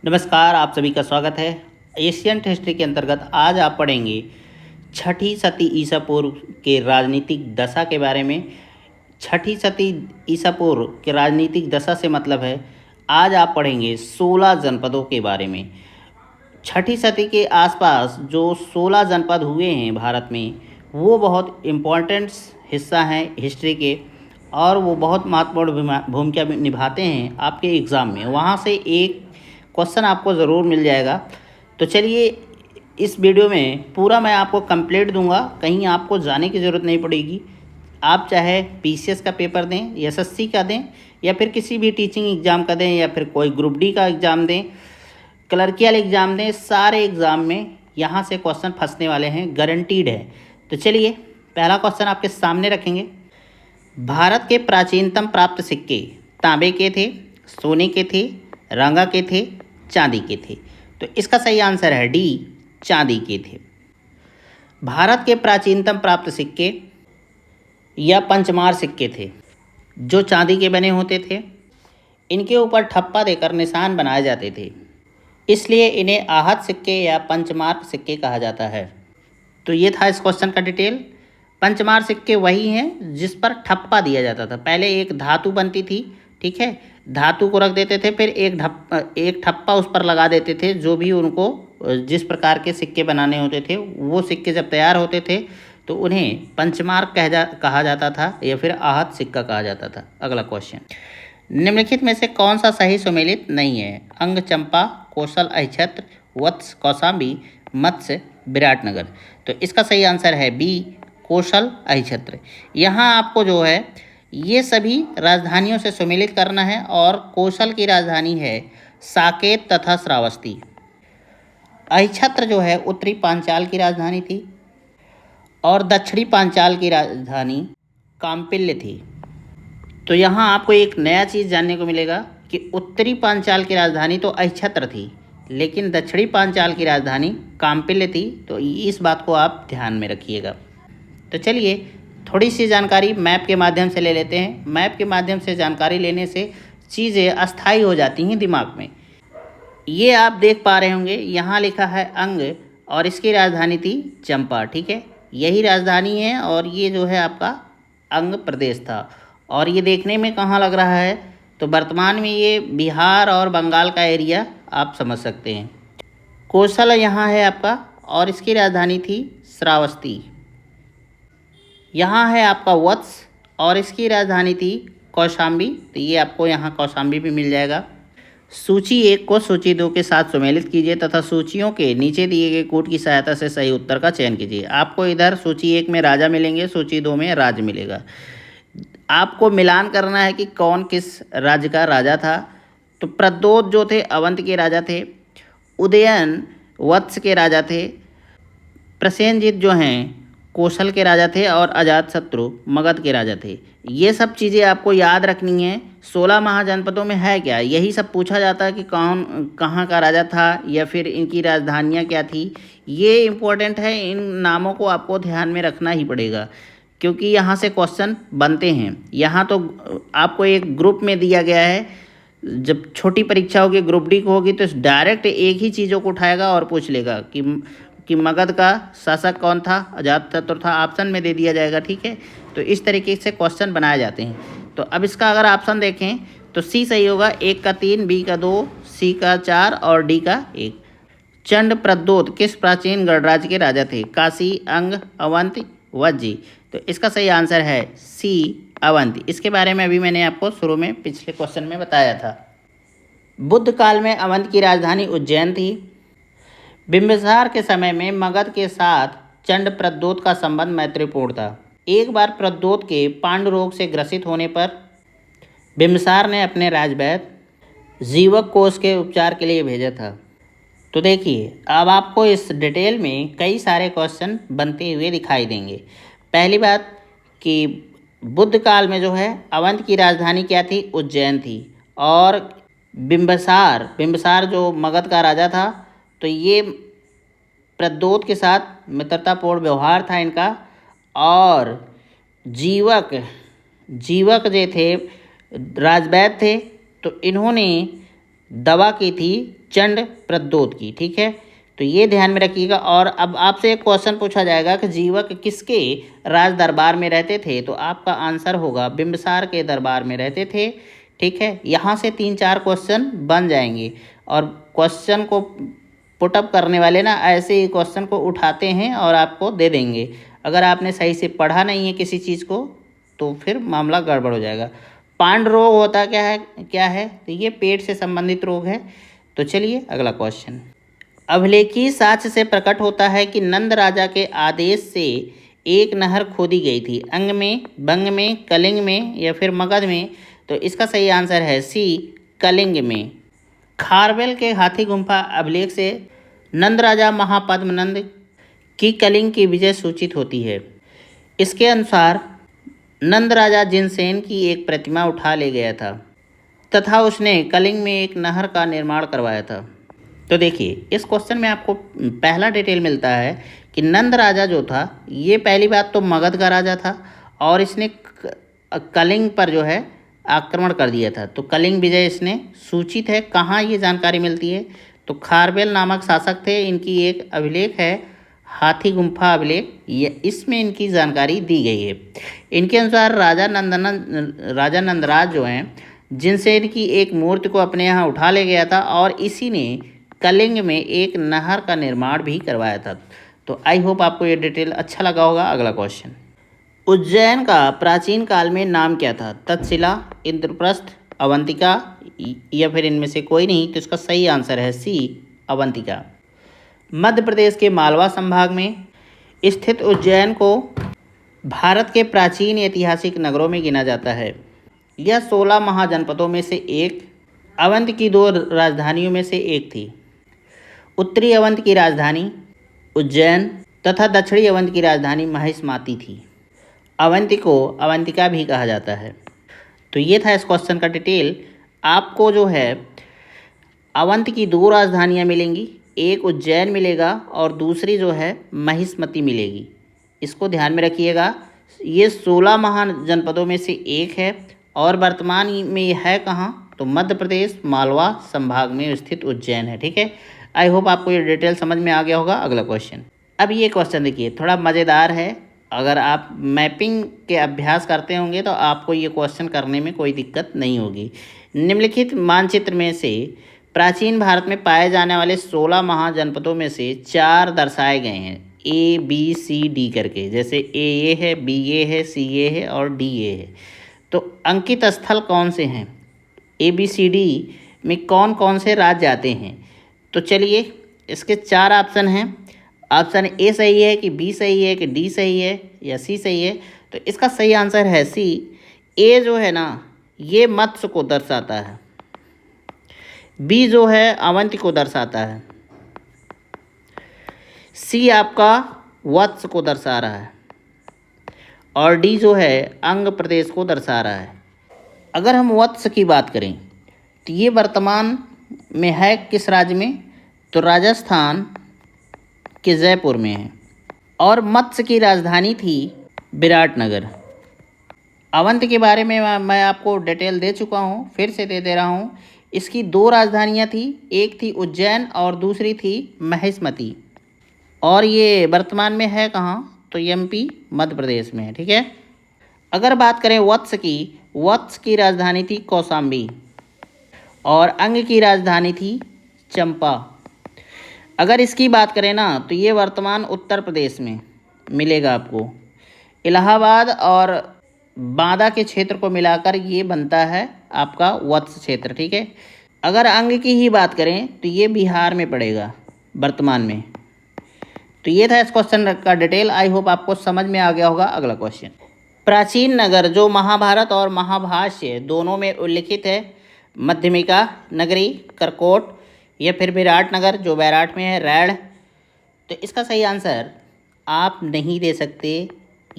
नमस्कार, आप सभी का स्वागत है। एशियंट हिस्ट्री के अंतर्गत आज आप पढ़ेंगे छठी सदी ईसा पूर्व के राजनीतिक दशा के बारे में। छठी सदी ईसा पूर्व के राजनीतिक दशा से मतलब है आज आप पढ़ेंगे 16 जनपदों के बारे में। छठी सदी के आसपास जो 16 जनपद हुए हैं भारत में, वो बहुत इम्पोर्टेंट हिस्सा हैं हिस्ट्री के, और वो बहुत महत्वपूर्ण भूमिका निभाते हैं आपके एग्ज़ाम में। वहाँ से एक क्वेश्चन आपको ज़रूर मिल जाएगा। तो चलिए, इस वीडियो में पूरा मैं आपको कंप्लीट दूंगा, कहीं आपको जाने की ज़रूरत नहीं पड़ेगी। आप चाहे पीसीएस का पेपर दें, एसएससी का दें, या फिर किसी भी टीचिंग एग्ज़ाम का दें, या फिर कोई ग्रुप डी का एग्ज़ाम दें, क्लर्कियल एग्ज़ाम दें, सारे एग्ज़ाम में यहाँ से क्वेश्चन फंसने वाले हैं, गारंटीड है। तो चलिए, पहला क्वेश्चन आपके सामने रखेंगे। भारत के प्राचीनतम प्राप्त सिक्के तांबे के थे, सोने के थे, रंगा के थे, चांदी के थे। तो इसका सही आंसर है डी, चांदी के थे। भारत के प्राचीनतम प्राप्त सिक्के या पंचमार सिक्के थे, जो चांदी के बने होते थे। इनके ऊपर ठप्पा देकर निशान बनाए जाते थे, इसलिए इन्हें आहत सिक्के या पंचमार्क सिक्के कहा जाता है। तो ये था इस क्वेश्चन का डिटेल। पंचमार सिक्के वही हैं जिस पर ठप्पा दिया जाता था। पहले एक धातु बनती थी, ठीक है, धातु को रख देते थे, फिर एक ठप्पा उस पर लगा देते थे। जो भी उनको जिस प्रकार के सिक्के बनाने होते थे, वो सिक्के जब तैयार होते थे तो उन्हें पंचमार्क कहा जाता था, या फिर आहत सिक्का कहा जाता था। अगला क्वेश्चन, निम्नलिखित में से कौन सा सही सुमेलित नहीं है? अंग चंपा, कौशल अहिछत्र, वत्स कौशाम्बी, मत्स्य विराटनगर। तो इसका सही आंसर है बी, कौशल अहिछत्र। यहाँ आपको जो है ये सभी राजधानियों से सुमेलित करना है, और कौशल की राजधानी है साकेत तथा श्रावस्ती। अहिछत्र जो है उत्तरी पांचाल की राजधानी थी, और दक्षिणी पांचाल की राजधानी काम्पिल्य थी। तो यहाँ आपको एक नया चीज़ जानने को मिलेगा कि उत्तरी पांचाल की राजधानी तो अहिछत्र थी, लेकिन दक्षिणी पांचाल की राजधानी काम्पिल्य थी। तो इस बात को आप ध्यान में रखिएगा। तो चलिए, थोड़ी सी जानकारी मैप के माध्यम से ले लेते हैं। मैप के माध्यम से जानकारी लेने से चीज़ें अस्थायी हो जाती हैं दिमाग में। ये आप देख पा रहे होंगे, यहाँ लिखा है अंग, और इसकी राजधानी थी चंपा, ठीक है, यही राजधानी है। और ये जो है आपका अंग प्रदेश था। और ये देखने में कहाँ लग रहा है? तो वर्तमान में ये बिहार और बंगाल का एरिया आप समझ सकते हैं। कौशल यहाँ है आपका, और इसकी राजधानी थी श्रावस्ती। यहाँ है आपका वत्स, और इसकी राजधानी थी कौशाम्बी। तो ये आपको यहाँ कौशाम्बी भी मिल जाएगा। सूची 1 को सूची 2 के साथ सुमेलित कीजिए तथा सूचियों के नीचे दिए गए कोड की सहायता से सही उत्तर का चयन कीजिए। आपको इधर सूची 1 में राजा मिलेंगे, सूची 2 में राज्य मिलेगा। आपको मिलान करना है कि कौन किस राज्य का राजा था। तो प्रद्योत जो थे अवंत के राजा थे, उदयन वत्स के राजा थे, प्रसेनजीत जो हैं कौशल के राजा थे, और अजातशत्रु मगध के राजा थे। ये सब चीज़ें आपको याद रखनी है। 16 महाजनपदों में है क्या, यही सब पूछा जाता है कि कौन कहाँ का राजा था, या फिर इनकी राजधानियाँ क्या थी। ये इम्पोर्टेंट है, इन नामों को आपको ध्यान में रखना ही पड़ेगा, क्योंकि यहाँ से क्वेश्चन बनते हैं। यहाँ तो आपको एक ग्रुप में दिया गया है। जब छोटी परीक्षा होगी, ग्रुप डी को होगी, तो डायरेक्ट एक ही चीज़ों को उठाएगा और पूछ लेगा कि मगध का शासक कौन था, अजातशत्रु था, ऑप्शन में दे दिया जाएगा, ठीक है। तो इस तरीके से क्वेश्चन बनाए जाते हैं। तो अब इसका अगर ऑप्शन देखें तो सी सही होगा, 1 का 3, बी का 2, सी का 4 और डी का 1। चंड प्रद्योत किस प्राचीन गणराज्य के राजा थे? काशी, अंग, अवंती, वज्जी। तो इसका सही आंसर है सी, अवंती। इसके बारे में अभी मैंने आपको शुरू में पिछले क्वेश्चन में बताया था। बुद्ध काल में अवंत की राजधानी उज्जैन थी। बिंबिसार के समय में मगध के साथ चंड प्रद्योत का संबंध मैत्रीपूर्ण था। एक बार प्रद्योत के पांडु रोग से ग्रसित होने पर बिंबिसार ने अपने राजवैद्य जीवक को उसके उपचार के लिए भेजा था। तो देखिए, अब आपको इस डिटेल में कई सारे क्वेश्चन बनते हुए दिखाई देंगे। पहली बात कि बुद्ध काल में जो है अवंत की राजधानी क्या थी? उज्जैन थी। और बिंबिसार जो मगध का राजा था, तो ये प्रद्योत के साथ मित्रतापूर्ण व्यवहार था इनका। और जीवक जो थे राजवैद्य थे, तो इन्होंने दवा की थी चंड प्रद्योत की। ठीक है, तो ये ध्यान में रखिएगा। और अब आपसे एक क्वेश्चन पूछा जाएगा कि जीवक किसके राज दरबार में रहते थे, तो आपका आंसर होगा बिंबिसार के दरबार में रहते थे। ठीक है, यहाँ से 3-4 क्वेश्चन बन जाएंगे। और क्वेश्चन को पुटअप करने वाले ना ऐसे ही क्वेश्चन को उठाते हैं और आपको दे देंगे। अगर आपने सही से पढ़ा नहीं है किसी चीज़ को तो फिर मामला गड़बड़ हो जाएगा। पांड रोग होता क्या है, तो ये पेट से संबंधित रोग है। तो चलिए अगला क्वेश्चन। अभिलेखी साक्ष्य से प्रकट होता है कि नंद राजा के आदेश से एक नहर खोदी गई थी, अंग में, बंग में, कलिंग में या फिर मगध में। तो इसका सही आंसर है सी, कलिंग में। खारवेल के हाथी गुम्फा अभिलेख से नंद राजा महापद्मनंद की कलिंग की विजय सूचित होती है। इसके अनुसार नंद राजा जिनसेन की एक प्रतिमा उठा ले गया था तथा उसने कलिंग में एक नहर का निर्माण करवाया था। तो देखिए इस क्वेश्चन में आपको पहला डिटेल मिलता है कि नंद राजा जो था, ये पहली बात तो मगध का राजा था और इसने कलिंग पर जो है आक्रमण कर दिया था। तो कलिंग विजय इसने सूचित है। कहाँ ये जानकारी मिलती है, तो खारवेल नामक शासक थे, इनकी एक अभिलेख है हाथी गुम्फा अभिलेख, ये इसमें इनकी जानकारी दी गई है। इनके अनुसार राजा नंदराज जो हैं, जिनसे इनकी एक मूर्ति को अपने यहाँ उठा ले गया था और इसी ने कलिंग में एक नहर का निर्माण भी करवाया था। तो आई होप आपको ये डिटेल अच्छा लगा होगा। अगला क्वेश्चन, उज्जैन का प्राचीन काल में नाम क्या था? तक्षशिला, इंद्रप्रस्थ, अवंतिका या फिर इनमें से कोई नहीं। तो इसका सही आंसर है सी, अवंतिका। मध्य प्रदेश के मालवा संभाग में स्थित उज्जैन को भारत के प्राचीन ऐतिहासिक नगरों में गिना जाता है। यह 16 महाजनपदों में से एक, अवंत की 2 राजधानियों में से एक थी। उत्तरी अवंत की राजधानी उज्जैन तथा दक्षिणी अवंत की राजधानी महिष्मती थी। अवंती को अवंतिका भी कहा जाता है। तो ये था इस क्वेश्चन का डिटेल। आपको जो है अवंत की 2 राजधानियाँ मिलेंगी, एक उज्जैन मिलेगा और दूसरी जो है महिष्मती मिलेगी। इसको ध्यान में रखिएगा। ये 16 महाजनपदों में से एक है और वर्तमान में यह है कहाँ, तो मध्य प्रदेश मालवा संभाग में स्थित उज्जैन है। ठीक है, आई होप आपको ये डिटेल समझ में आ गया होगा। अगला क्वेश्चन, अब ये क्वेश्चन देखिए थोड़ा मज़ेदार है। अगर आप मैपिंग के अभ्यास करते होंगे तो आपको ये क्वेश्चन करने में कोई दिक्कत नहीं होगी। निम्नलिखित मानचित्र में से प्राचीन भारत में पाए जाने वाले 16 महाजनपदों में से 4 दर्शाए गए हैं, ए बी सी डी करके। जैसे ए है, बी ए है, सी ए है और डी ए है। तो अंकित स्थल कौन से हैं, ए बी सी डी में कौन कौन से राज्य आते हैं? तो चलिए इसके 4 ऑप्शन हैं। ऑप्शन ए सही है कि बी सही है कि डी सही है या सी सही है? तो इसका सही आंसर है सी। ए जो है ना ये मत्स्य को दर्शाता है, बी जो है अवंती को दर्शाता है, सी आपका वत्स को दर्शा रहा है और डी जो है अंग प्रदेश को दर्शा रहा है। अगर हम वत्स की बात करें तो ये वर्तमान में है किस राज्य में, तो राजस्थान के जयपुर में है और मत्स्य की राजधानी थी विराटनगर। अवंत के बारे में मैं आपको डिटेल दे चुका हूँ, फिर से दे रहा हूँ। इसकी 2 राजधानियाँ थी, एक थी उज्जैन और दूसरी थी महिष्मती। और ये वर्तमान में है कहाँ, तो एमपी मध्य प्रदेश में है। ठीक है, अगर बात करें वत्स की राजधानी थी कौशाम्बी और अंग की राजधानी थी चंपा। अगर इसकी बात करें ना तो ये वर्तमान उत्तर प्रदेश में मिलेगा आपको। इलाहाबाद और बांदा के क्षेत्र को मिलाकर ये बनता है आपका वत्स क्षेत्र। ठीक है, अगर अंग की ही बात करें तो ये बिहार में पड़ेगा वर्तमान में। तो ये था इस क्वेश्चन का डिटेल। आई होप आपको समझ में आ गया होगा। अगला क्वेश्चन, प्राचीन नगर जो महाभारत और महाभाष्य दोनों में उल्लिखित है, मध्यमिका नगरी, करकोट या फिर विराटनगर जो बैराट में है, रैड़। तो इसका सही आंसर आप नहीं दे सकते,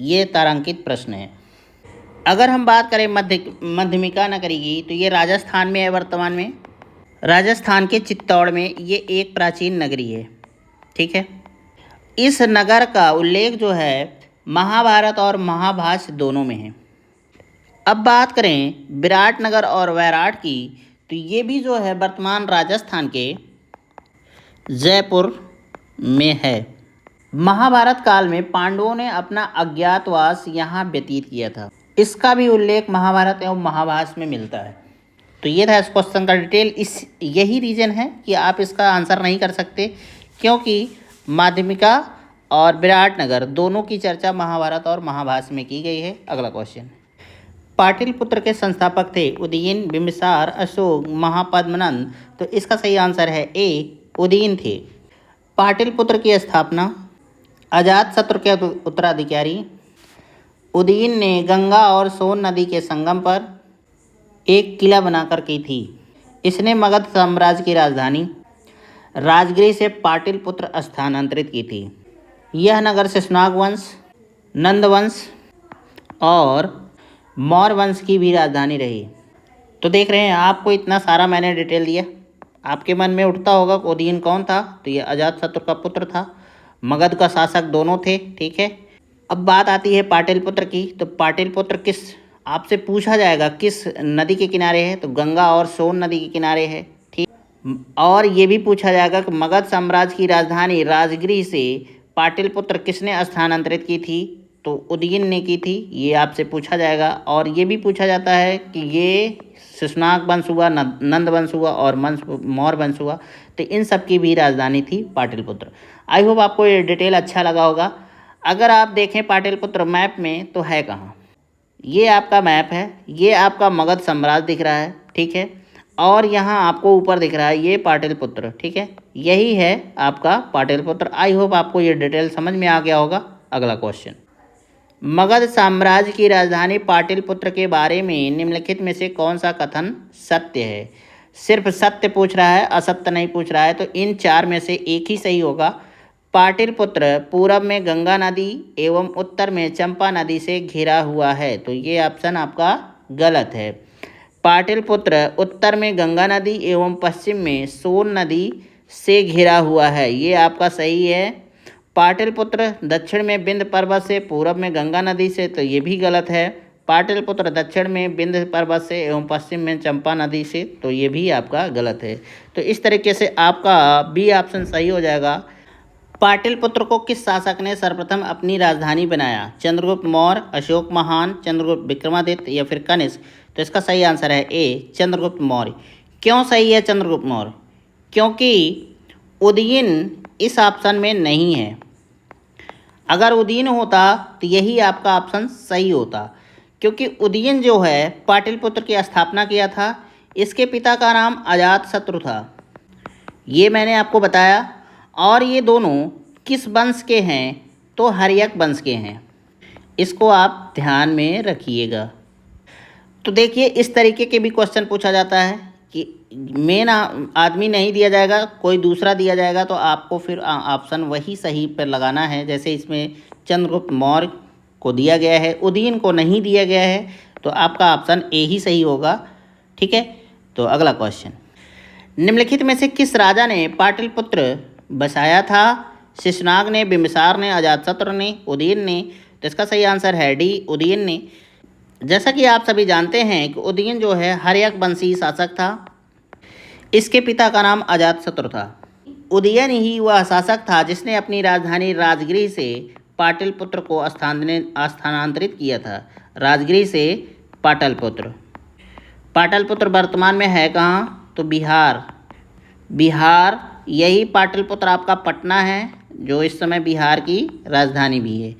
ये तारांकित प्रश्न है। अगर हम बात करें मध्यमिका नगरी की तो ये राजस्थान में है वर्तमान में, राजस्थान के चित्तौड़ में ये एक प्राचीन नगरी है। ठीक है, इस नगर का उल्लेख जो है महाभारत और महाभाष्य दोनों में है। अब बात करें विराटनगर और वैराट की तो ये भी जो है वर्तमान राजस्थान के जयपुर में है। महाभारत काल में पांडवों ने अपना अज्ञातवास यहाँ व्यतीत किया था। इसका भी उल्लेख महाभारत एवं महाभारत में मिलता है। तो ये था इस क्वेश्चन का डिटेल। यही रीज़न है कि आप इसका आंसर नहीं कर सकते, क्योंकि माध्यमिका और विराटनगर दोनों की चर्चा महाभारत और महाभारत में की गई है। अगला क्वेश्चन, पाटलिपुत्र के संस्थापक थे उदयन, बिंबिसार, अशोक, महापद्मनंद। तो इसका सही आंसर है ए, उदयन थे। पाटलिपुत्र की स्थापना अजातशत्रु के उत्तराधिकारी उदयन ने गंगा और सोन नदी के संगम पर एक किला बनाकर की थी। इसने मगध साम्राज्य की राजधानी राजगृह से पाटलिपुत्र स्थानांतरित की थी। यह नगर शिशुनाग वंश, नंद वंश और मौर्य वंश की भी राजधानी रही। तो देख रहे हैं, आपको इतना सारा मैंने डिटेल दिया। आपके मन में उठता होगा कि उदयन कौन था, तो ये अजातशत्रु का पुत्र था। मगध का शासक दोनों थे, ठीक है। अब बात आती है पाटलिपुत्र की। तो पाटलिपुत्र किस, आपसे पूछा जाएगा किस नदी के किनारे है, तो गंगा और सोन नदी के किनारे है, ठीक। और ये भी पूछा जाएगा कि मगध साम्राज्य की राजधानी राजगृह से पाटलिपुत्र किसने स्थानांतरित की थी, तो उदयन ने की थी। ये आपसे पूछा जाएगा। और ये भी पूछा जाता है कि ये शिशुनाग वंश हुआ, नंद वंश हुआ और मौर्य वंश हुआ। तो इन सब की भी राजधानी थी पाटलिपुत्र। आई होप आपको ये डिटेल अच्छा लगा होगा। अगर आप देखें पाटलिपुत्र मैप में तो है कहाँ, ये आपका मैप है, ये आपका मगध साम्राज्य दिख रहा है, ठीक है। और यहाँ आपको ऊपर दिख रहा है ये पाटलिपुत्र, ठीक है। यही है आपका पाटलिपुत्र। आई होप आपको ये डिटेल समझ में आ गया होगा। अगला क्वेश्चन, मगध साम्राज्य की राजधानी पाटलिपुत्र के बारे में निम्नलिखित में से कौन सा कथन सत्य है। सिर्फ सत्य पूछ रहा है, असत्य नहीं पूछ रहा है। तो इन चार में से एक ही सही होगा। पाटलिपुत्र पूरब में गंगा नदी एवं उत्तर में चंपा नदी से घिरा हुआ है। तो ये ऑप्शन आपका गलत है। पाटलिपुत्र उत्तर में गंगा नदी एवं पश्चिम में सोन नदी से घिरा हुआ है, ये आपका सही है। पाटलिपुत्र दक्षिण में विंध्य पर्वत से, पूरब में गंगा नदी से, तो ये भी गलत है। पाटलिपुत्र दक्षिण में विंध्य पर्वत से एवं पश्चिम में चंपा नदी से, तो ये भी आपका गलत है। तो इस तरीके से आपका बी ऑप्शन सही हो जाएगा। पाटलिपुत्र को किस शासक ने सर्वप्रथम अपनी राजधानी बनाया, चंद्रगुप्त मौर्य, अशोक महान, चंद्रगुप्त विक्रमादित्य या फिर कनिष्क। तो इसका सही आंसर है ए, चंद्रगुप्त मौर्य। क्यों सही है चंद्रगुप्त मौर्य, क्योंकि उदयन इस ऑप्शन में नहीं है। अगर उदयन होता तो यही आपका ऑप्शन सही होता, क्योंकि उदयन जो है पाटलिपुत्र की स्थापना किया था। इसके पिता का नाम अजातशत्रु था, ये मैंने आपको बताया। और ये दोनों किस वंश के हैं, तो हर्यक वंश के हैं। इसको आप ध्यान में रखिएगा। तो देखिए, इस तरीके के भी क्वेश्चन पूछा जाता है कि मेन आदमी नहीं दिया जाएगा, कोई दूसरा दिया जाएगा, तो आपको फिर ऑप्शन वही सही पर लगाना है। जैसे इसमें चंद्रगुप्त मौर्य को दिया गया है, उदयन को नहीं दिया गया है, तो आपका ऑप्शन ए ही सही होगा, ठीक है। तो अगला क्वेश्चन, निम्नलिखित में से किस राजा ने पाटलिपुत्र बसाया था, शिशुनाग ने, बिंबिसार ने, अजातशत्रु ने, उदयन ने। तो इसका सही आंसर है डी, उदयन ने। जैसा कि आप सभी जानते हैं कि उदयन जो है हर्यक वंशी शासक था। इसके पिता का नाम अजातशत्रु था। उदयन ही वह शासक था जिसने अपनी राजधानी राजगृह से पाटलिपुत्र को स्थानांतरित किया था। राजगृह से पाटलिपुत्र। पाटलिपुत्र वर्तमान में है कहाँ, तो बिहार। यही पाटलिपुत्र आपका पटना है, जो इस समय बिहार की राजधानी भी है।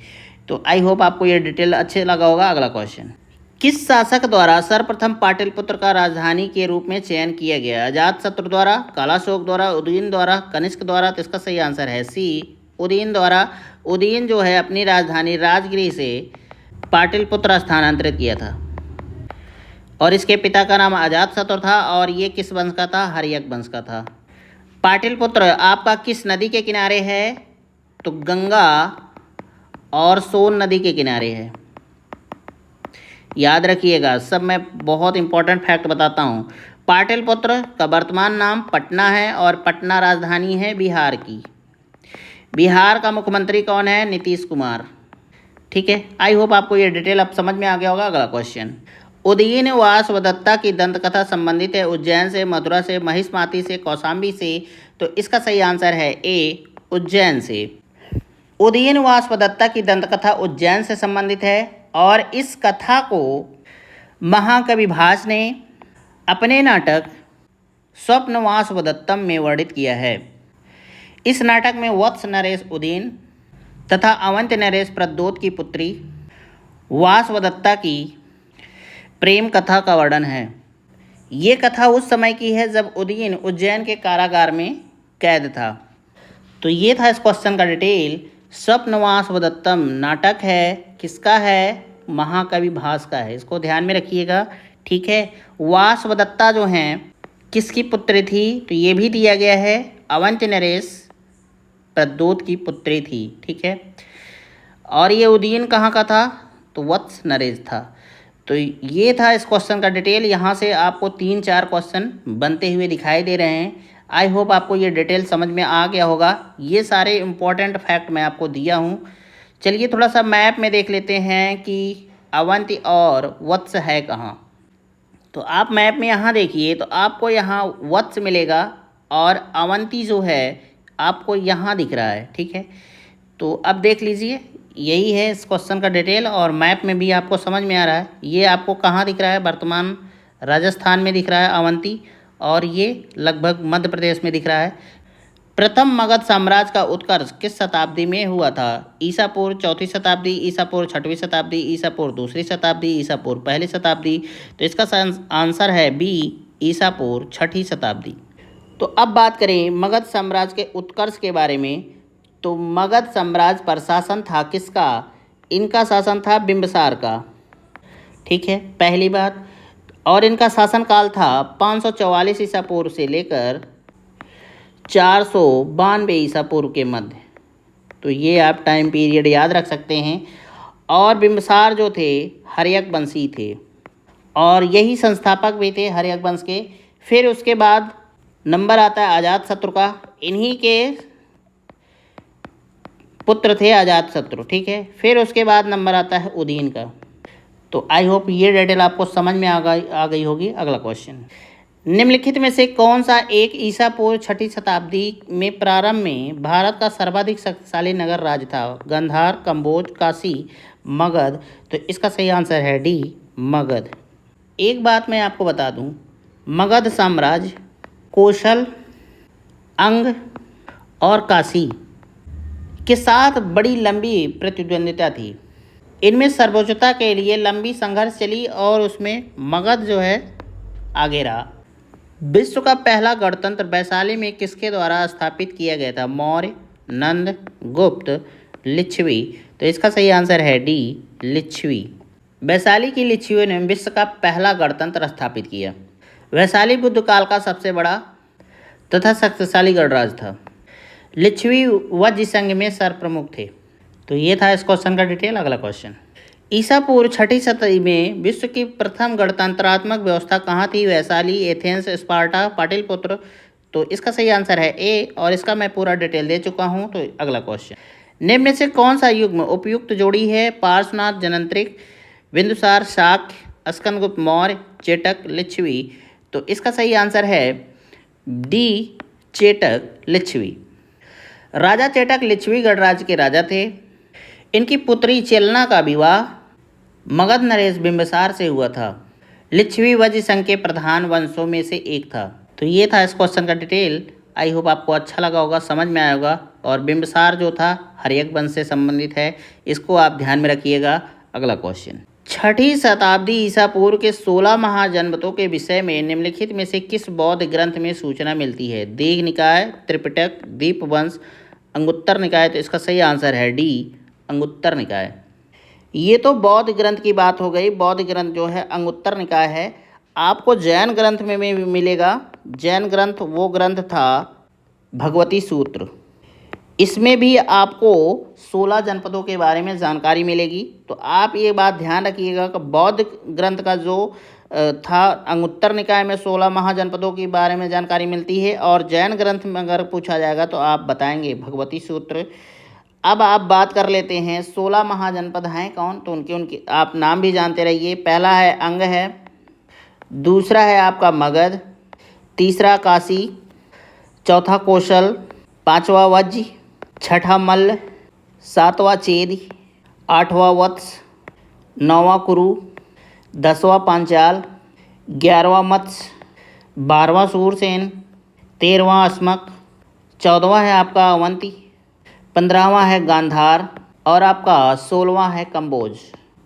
तो आई होप आपको ये डिटेल अच्छे लगा होगा। अगला क्वेश्चन, किस शासक द्वारा सर्वप्रथम पाटलिपुत्र का राजधानी के रूप में चयन किया गया, अजातशत्रु द्वारा, कालाशोक द्वारा, उदयन द्वारा, कनिष्क द्वारा। तो इसका सही आंसर है सी, उदयन द्वारा। उदयन जो है अपनी राजधानी राजगृह से पाटलिपुत्र स्थानांतरित किया था, और इसके पिता का नाम अजातशत्रु था। और ये किस वंश का था, हर्यक वंश का था। पाटलिपुत्र आपका किस नदी के किनारे है, तो गंगा और सोन नदी के किनारे है। याद रखिएगा, सब मैं बहुत इंपॉर्टेंट फैक्ट बताता हूँ। पाटलिपुत्र का वर्तमान नाम पटना है, और पटना राजधानी है बिहार की। बिहार का मुख्यमंत्री कौन है, नीतीश कुमार, ठीक है। आई होप आपको ये डिटेल अब समझ में आ गया होगा। अगला क्वेश्चन, उदयन व स्वदत्ता की दंतकथा संबंधित है उज्जैन से, मथुरा से, महिष्माती से, कौशाम्बी से। तो इसका सही आंसर है ए, उज्जैन से। उदयन व स्वदत्ता की दंतकथा उज्जैन से संबंधित है और इस कथा को महाकवि भास ने अपने नाटक स्वप्न व स्वदत्तम में वर्णित किया है। इस नाटक में वत्स नरेश उदयन तथा अवंति नरेश प्रद्योत की पुत्री वासवदत्ता की प्रेम कथा का वर्णन है। ये कथा उस समय की है जब उदयन उज्जैन के कारागार में कैद था। तो ये था इस क्वेश्चन का डिटेल। स्वप्न वासवदत्तम नाटक है, किसका है? महाकवि भास का है। इसको ध्यान में रखिएगा, ठीक है। वासवदत्ता जो हैं किसकी पुत्री थी? तो ये भी दिया गया है, अवंति नरेश प्रद्योत की पुत्री थी, ठीक है। और ये उदयन कहाँ का था? तो वत्स नरेश था। तो ये था इस क्वेश्चन का डिटेल। यहाँ से आपको 3-4 क्वेश्चन बनते हुए दिखाई दे रहे हैं। आई होप आपको ये डिटेल समझ में आ गया होगा। ये सारे इम्पोर्टेंट फैक्ट मैं आपको दिया हूँ। चलिए थोड़ा सा मैप में देख लेते हैं कि अवंति और वत्स है कहाँ। तो आप मैप में यहाँ देखिए, तो आपको यहाँ वत्स मिलेगा और अवंति जो है आपको यहाँ दिख रहा है, ठीक है। तो अब देख लीजिए, यही है इस क्वेश्चन का डिटेल और मैप में भी आपको समझ में आ रहा है। ये आपको कहाँ दिख रहा है? वर्तमान राजस्थान में दिख रहा है अवंती, और ये लगभग मध्य प्रदेश में दिख रहा है। प्रथम मगध साम्राज्य का उत्कर्ष किस शताब्दी में हुआ था? ईसा पूर्व 4वीं शताब्दी, ईसा पूर्व 6वीं शताब्दी, ईसा पूर्व 2री शताब्दी, ईसा पूर्व 1ली शताब्दी। तो इसका आंसर है बी, ईसा पूर्व 6ठी शताब्दी। तो अब बात करें मगध साम्राज्य के उत्कर्ष के बारे में। तो मगध साम्राज्य पर शासन था किसका? इनका शासन था बिंबिसार का, ठीक है, पहली बात। और इनका शासनकाल था 544 ईसा पूर्व से लेकर 492 ईसा पूर्व के मध्य। तो ये आप टाइम पीरियड याद रख सकते हैं। और बिंबिसार जो थे हर्यक वंशी थे और यही संस्थापक भी थे हर्यक वंश के। फिर उसके बाद नंबर आता है अजातशत्रु का, इन्हीं के पुत्र थे अजातशत्रु, ठीक है। फिर उसके बाद नंबर आता है उदयन का। तो आई होप ये डिटेल आपको समझ में आ गई होगी। अगला क्वेश्चन, निम्नलिखित में से कौन सा एक ईसा पूर्व 6ठी शताब्दी में प्रारंभ में भारत का सर्वाधिक शक्तिशाली नगर राज्य था? गांधार, कंबोज, काशी, मगध। तो इसका सही आंसर है डी, मगध। एक बात मैं आपको बता दूं, मगध साम्राज्य कौशल, अंग और काशी के साथ बड़ी लंबी प्रतिद्वंदिता थी। इनमें सर्वोच्चता के लिए लंबी संघर्ष चली और उसमें मगध जो है आगे रहा। विश्व का पहला गणतंत्र वैशाली में किसके द्वारा स्थापित किया गया था? मौर्य, नंद, गुप्त, लिच्छवी। तो इसका सही आंसर है डी, लिच्छवी। वैशाली की लिच्छवियों ने विश्व का पहला गणतंत्र स्थापित किया। वैशाली बुद्ध काल का सबसे बड़ा तथा शक्तिशाली गणराज था। लिच्छवी वज्र संघ में सर्वप्रमुख थे। तो ये था इस क्वेश्चन का डिटेल। अगला क्वेश्चन, ईसा पूर्व 6ठी शताब्दी में विश्व की प्रथम गणतंत्रात्मक व्यवस्था कहाँ थी? Vaishali, Athens, Sparta, Pataliputra. तो इसका सही आंसर है ए, और इसका मैं पूरा डिटेल दे चुका हूँ। तो अगला क्वेश्चन, निम्न में से कौन सा युग में उपयुक्त जोड़ी है? पार्श्वनाथ, जनंत्रिक, बिंदुसार, शाक्य, स्कंदगुप्त मौर्य, चेटक, लिच्छवी। तो इसका सही आंसर है डी, चेटक, लिच्छवी। राजा चेटक लिच्छवी गणराज्य के राजा थे। इनकी पुत्री चेलना का विवाह मगध नरेश बिंबिसार से हुआ था। लिच्छवी वज्र संघ के प्रधान वंशों में से एक था। तो ये था इस क्वेश्चन का डिटेल। आई होप आपको अच्छा लगा होगा, समझ में आया होगा। और बिंबिसार जो था हर्यक वंश से संबंधित है, इसको आप ध्यान में रखिएगा। अगला क्वेश्चन, 6ठी शताब्दी ईसा पूर्व के 16 महाजनपदों के विषय में निम्नलिखित में से किस बौद्ध ग्रंथ में सूचना मिलती है? दीघ निकाय, त्रिपिटक, दीपवंश, अंगुत्तर निकाय। तो इसका सही आंसर है डी, अंगुत्तर निकाय। ये तो बौद्ध ग्रंथ की बात हो गई। बौद्ध ग्रंथ जो है अंगुत्तर निकाय है। आपको जैन ग्रंथ में भी मिलेगा। जैन ग्रंथ वो ग्रंथ था भगवती सूत्र। इसमें भी आपको 16 जनपदों के बारे में जानकारी मिलेगी। तो आप ये बात ध्यान रखिएगा कि बौद्ध ग्रंथ का जो था अंगुत्तर निकाय में 16 महाजनपदों के बारे में जानकारी मिलती है, और जैन ग्रंथ में अगर पूछा जाएगा तो आप बताएंगे भगवती सूत्र। अब आप बात कर लेते हैं 16 महाजनपद हैं कौन, तो उनके उनके आप नाम भी जानते रहिए। पहला है अंग है, दूसरा है आपका मगध, तीसरा काशी, चौथा कौशल, पांचवा वज्र, छठा मल्ल, सातवां चेद, आठवां वत्स, नौवां कुरु, 10वां पांचाल, 11वां मत्स्य, 12वां सूरसेन, 13वां अस्मक, 14वां है आपका अवंती, 15वां है गांधार और आपका 16वां है कंबोज।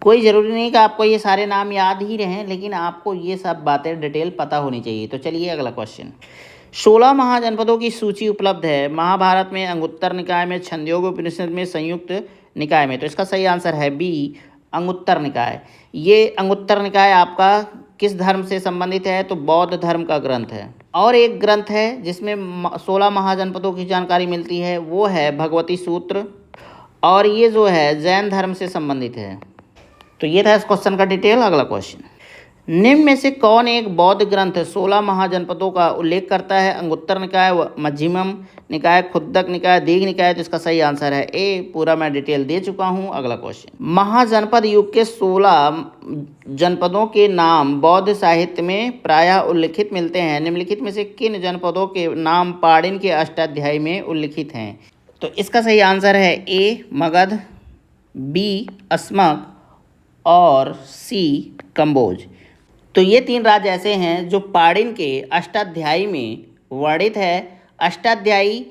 कोई ज़रूरी नहीं कि आपको ये सारे नाम याद ही रहें, लेकिन आपको ये सब बातें डिटेल पता होनी चाहिए। तो चलिए अगला क्वेश्चन। 16 महाजनपदों की सूची उपलब्ध है महाभारत में, अंगुत्तर निकाय में, छंदोग्य उपनिषद में, संयुक्त निकाय में। तो इसका सही आंसर है बी, अंगुत्तर निकाय। ये अंगुत्तर निकाय आपका किस धर्म से संबंधित है, तो बौद्ध धर्म का ग्रंथ है। और एक ग्रंथ है जिसमें 16 महाजनपदों की जानकारी मिलती है, वो है भगवती सूत्र, और ये जो है जैन धर्म से संबंधित है। तो ये था इस क्वेश्चन का डिटेल। अगला क्वेश्चन, निम्न में से कौन एक बौद्ध ग्रंथ 16 महाजनपदों का उल्लेख करता है? अंगुत्तर निकाय, मध्यमम निकाय, खुद्दक निकाय, दीघ निकाय। तो इसका सही आंसर है ए, पूरा मैं डिटेल दे चुका हूँ। अगला क्वेश्चन, महाजनपद युग के 16 जनपदों के नाम बौद्ध साहित्य में प्रायः उल्लिखित मिलते हैं। निम्नलिखित में से किन जनपदों के नाम पाणिनि के अष्टाध्यायी में उल्लिखित हैं? तो इसका सही आंसर है ए, मगध, बी, अस्मक और सी, कंबोज। तो ये 3 राज्य ऐसे हैं जो पाणिनि के अष्टाध्यायी में वर्णित है। अष्टाध्यायी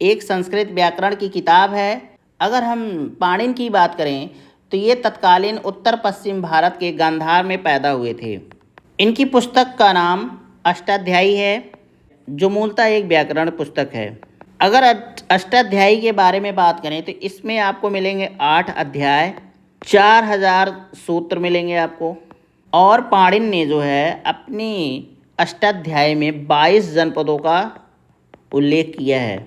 एक संस्कृत व्याकरण की किताब है। अगर हम पाणिनि की बात करें तो ये तत्कालीन उत्तर पश्चिम भारत के गांधार में पैदा हुए थे। इनकी पुस्तक का नाम अष्टाध्यायी है, जो मूलतः एक व्याकरण पुस्तक है। अगर अष्टाध्यायी के बारे में बात करें तो इसमें आपको मिलेंगे 8 अध्याय, 4000 सूत्र मिलेंगे आपको। और पाणिनि ने जो है अपनी अष्टाध्यायी में 22 जनपदों का उल्लेख किया है।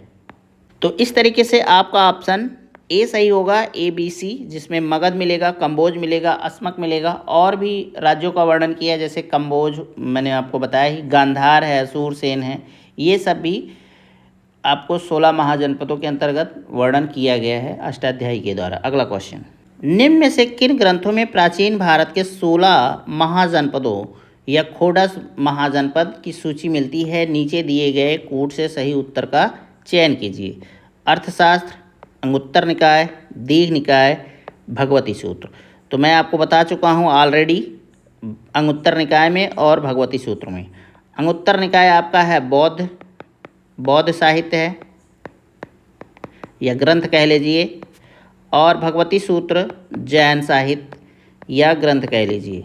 तो इस तरीके से आपका ऑप्शन ए सही होगा, ए, बी, सी, जिसमें मगध मिलेगा, कंबोज मिलेगा, अस्मक मिलेगा। और भी राज्यों का वर्णन किया है, जैसे कंबोज मैंने आपको बताया ही, गांधार है, सूरसेन है, ये सब भी आपको 16 महाजनपदों के अंतर्गत वर्णन किया गया है अष्टाध्यायी के द्वारा। अगला क्वेश्चन, निम्न में से किन ग्रंथों में प्राचीन भारत के 16 महाजनपदों या खोडस महाजनपद की सूची मिलती है? नीचे दिए गए कूट से सही उत्तर का चयन कीजिए। अर्थशास्त्र, अंगुत्तर निकाय, दीघ निकाय, भगवती सूत्र। तो मैं आपको बता चुका हूँ ऑलरेडी, अंगुत्तर निकाय में और भगवती सूत्र में। अंगुत्तर निकाय आपका है बौद्ध साहित्य है या ग्रंथ कह लीजिए, और भगवती सूत्र जैन साहित्य या ग्रंथ कह लीजिए।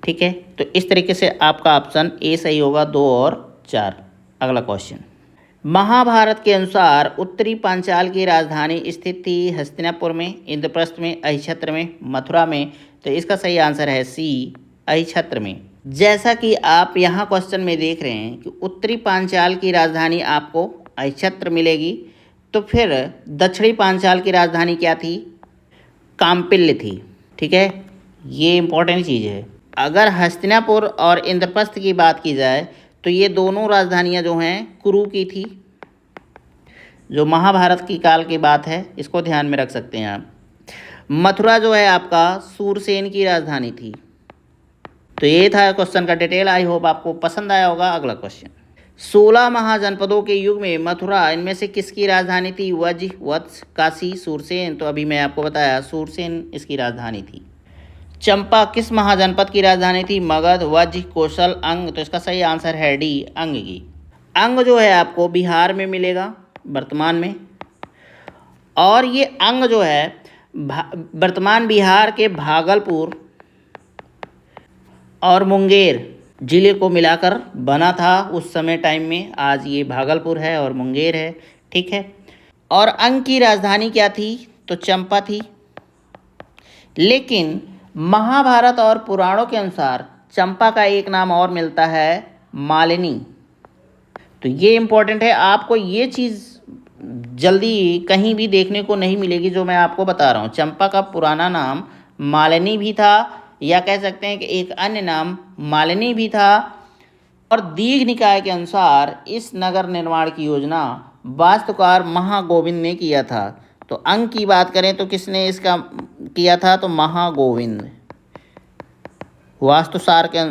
ठीक है, तो इस तरीके से आपका ऑप्शन ए सही होगा, 2 और 4। अगला क्वेश्चन, महाभारत के अनुसार उत्तरी पांचाल की राजधानी स्थित थी हस्तिनापुर में, इंद्रप्रस्थ में, अहिछत्र में, मथुरा में। तो इसका सही आंसर है सी, अहिछत्र में। जैसा कि आप यहाँ क्वेश्चन में देख रहे हैं कि उत्तरी पांचाल की राजधानी आपको अहिछत्र मिलेगी, तो फिर दक्षिणी पांचाल की राजधानी क्या थी? काम्पिल्य थी। ठीक है, ये इम्पोर्टेंट चीज़ है। अगर हस्तिनापुर और इंद्रप्रस्थ की बात की जाए तो ये दोनों राजधानियां जो हैं कुरु की थी, जो महाभारत की काल की बात है, इसको ध्यान में रख सकते हैं आप। मथुरा जो है आपका सूरसेन की राजधानी थी। तो ये था क्वेश्चन का डिटेल। आई होप आपको पसंद आया होगा। अगला क्वेश्चन, 16 महाजनपदों के युग में मथुरा इनमें से किसकी राजधानी थी? वज्र, वत्स, काशी, सूरसेन। तो अभी मैं आपको बताया सूरसेन इसकी राजधानी थी। चंपा किस महाजनपद की राजधानी थी? मगध, वज्र, कौशल, अंग। तो इसका सही आंसर है डी, अंग की। अंग जो है आपको बिहार में मिलेगा वर्तमान में, और ये अंग जो है वर्तमान बिहार के भागलपुर और मुंगेर जिले को मिलाकर बना था उस समय टाइम में। आज ये भागलपुर है और मुंगेर है। ठीक है, और अंग की राजधानी क्या थी? तो चंपा थी। लेकिन महाभारत और पुराणों के अनुसार चंपा का एक नाम और मिलता है, मालिनी। तो ये इम्पोर्टेंट है, आपको ये चीज़ जल्दी कहीं भी देखने को नहीं मिलेगी जो मैं आपको बता रहा हूँ। चंपा का पुराना नाम मालिनी भी था, या कह सकते हैं कि एक अन्य नाम मालिनी भी था। और दीघ निकाय के अनुसार इस नगर निर्माण की योजना वास्तुकार महागोविंद ने किया था। तो अंक की बात करें तो किसने इसका किया था, तो महागोविंद। वास्तुसार के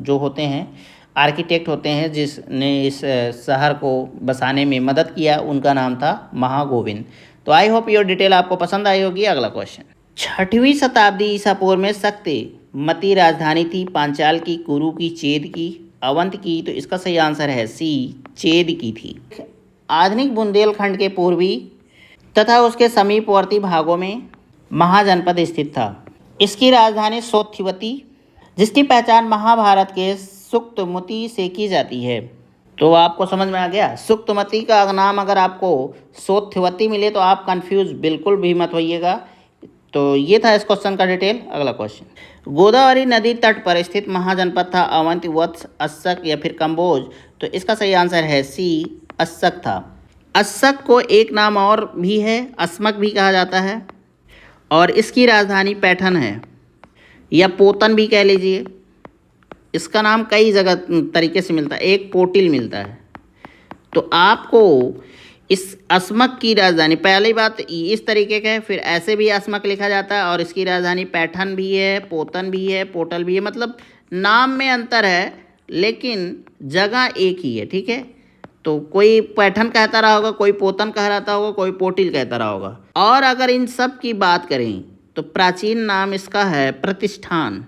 जो होते हैं, आर्किटेक्ट होते हैं जिसने इस शहर को बसाने में मदद किया, उनका नाम था महागोविंद। तो आई होप योर डिटेल आपको पसंद आई होगी। अगला क्वेश्चन, 6वीं शताब्दी ईसा पूर्व में शक्तिमती राजधानी थी पांचाल की, कुरु की, चेद की, अवंत की। तो इसका सही आंसर है सी, चेद की थी। आधुनिक बुंदेलखंड के पूर्वी तथा उसके समीपवर्ती भागों में महाजनपद स्थित था। इसकी राजधानी सोत्थिवती, जिसकी पहचान महाभारत के सुक्तमुति से की जाती है। तो आपको समझ में आ गया। सुक्तमती का नाम अगर आपको सोत्थिवती मिले तो आप कंफ्यूज बिल्कुल भी मत होइएगा। तो ये था इस क्वेश्चन का डिटेल। अगला क्वेश्चन, गोदावरी नदी तट पर स्थित महाजनपद था अवंती, वत्स, अस्सक या फिर कंबोज। तो इसका सही आंसर है सी, अस्सक था। अस्सक को एक नाम और भी है, अस्मक भी कहा जाता है, और इसकी राजधानी पैठन है या पोतन भी कह लीजिए। इसका नाम कई जगह तरीके से मिलता है, एक पोटिल मिलता है। तो आपको इस अस्मक की राजधानी, पहली बात इस तरीके का है, फिर ऐसे भी अस्मक लिखा जाता है, और इसकी राजधानी पैठन भी है, पोतन भी है, पोटल भी है। मतलब नाम में अंतर है लेकिन जगह एक ही है, ठीक है। तो कोई पैठन कहता रहा होगा, कोई पोतन कह रहा होगा, कोई पोटिल कहता रहा होगा। और अगर इन सब की बात करें तो प्राचीन नाम इसका है प्रतिष्ठान।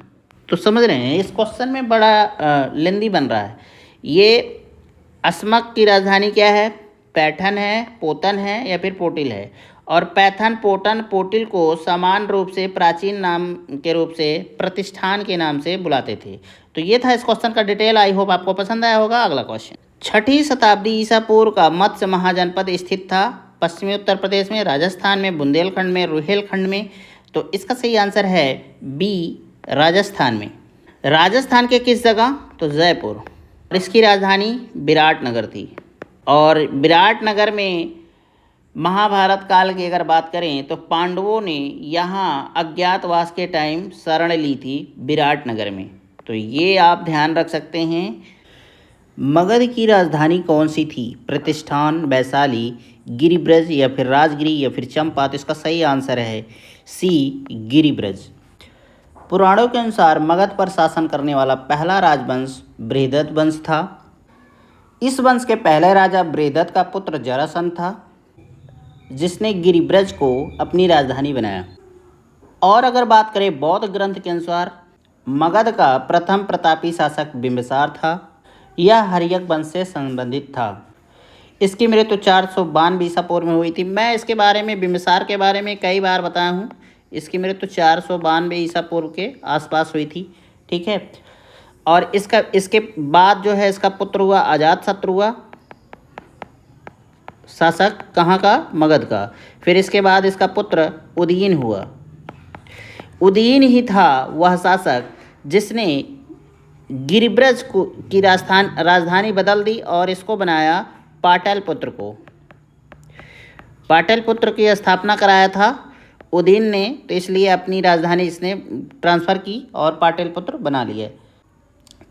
तो समझ रहे हैं, इस क्वेश्चन में बड़ा लेंदी बन रहा है। ये अस्मक की राजधानी क्या है, पैठन है, पोतन है या फिर पोटिल है। और पैठन, पोटन, पोटिल को समान रूप से प्राचीन नाम के रूप से प्रतिष्ठान के नाम से बुलाते थे। तो ये था इस क्वेश्चन का डिटेल। आई होप आपको पसंद आया होगा। अगला क्वेश्चन, 6वीं शताब्दी ईसा पूर्व का मत्स्य महाजनपद स्थित था पश्चिमी उत्तर प्रदेश में, राजस्थान में, बुंदेलखंड में, रुहेलखंड में। तो इसका सही आंसर है बी, राजस्थान में। राजस्थान के किस जगह, तो जयपुर। और इसकी राजधानी विराटनगर थी। और विराटनगर में महाभारत काल की अगर बात करें तो पांडवों ने यहाँ अज्ञातवास के टाइम शरण ली थी विराटनगर में। तो ये आप ध्यान रख सकते हैं। मगध की राजधानी कौन सी थी, प्रतिष्ठान, वैशाली, गिरिब्रज या फिर राजगिरी या फिर चंपा। तो इसका सही आंसर है सी, गिरिब्रज। पुराणों के अनुसार मगध पर शासन करने वाला पहला राजवंश बृहदत्त वंश था। इस वंश के पहले राजा बृहदत्त का पुत्र जरासंध था, जिसने गिरिब्रज को अपनी राजधानी बनाया। और अगर बात करें बौद्ध ग्रंथ के अनुसार, मगध का प्रथम प्रतापी शासक बिंबिसार था। यह हर्यक वंश से संबंधित था। इसकी मृत्यु 492 ईसा पूर्व में हुई थी। मैं इसके बारे में, बिंबिसार के बारे में कई बार बताया हूँ। इसकी मृत्यु 492 ईसा पूर्व के आसपास हुई थी, ठीक है। और इसके बाद जो है इसका पुत्र हुआ अजातशत्रु हुआ, शासक कहाँ का, मगध का। फिर इसके बाद इसका पुत्र उदयीन हुआ। उदयीन ही था वह शासक जिसने गिरिब्रज को की राजधानी बदल दी और इसको बनाया पाटलिपुत्र को। पाटलिपुत्र की स्थापना कराया था उदयीन ने, तो इसलिए अपनी राजधानी इसने ट्रांसफ़र की और पाटलिपुत्र बना लिया।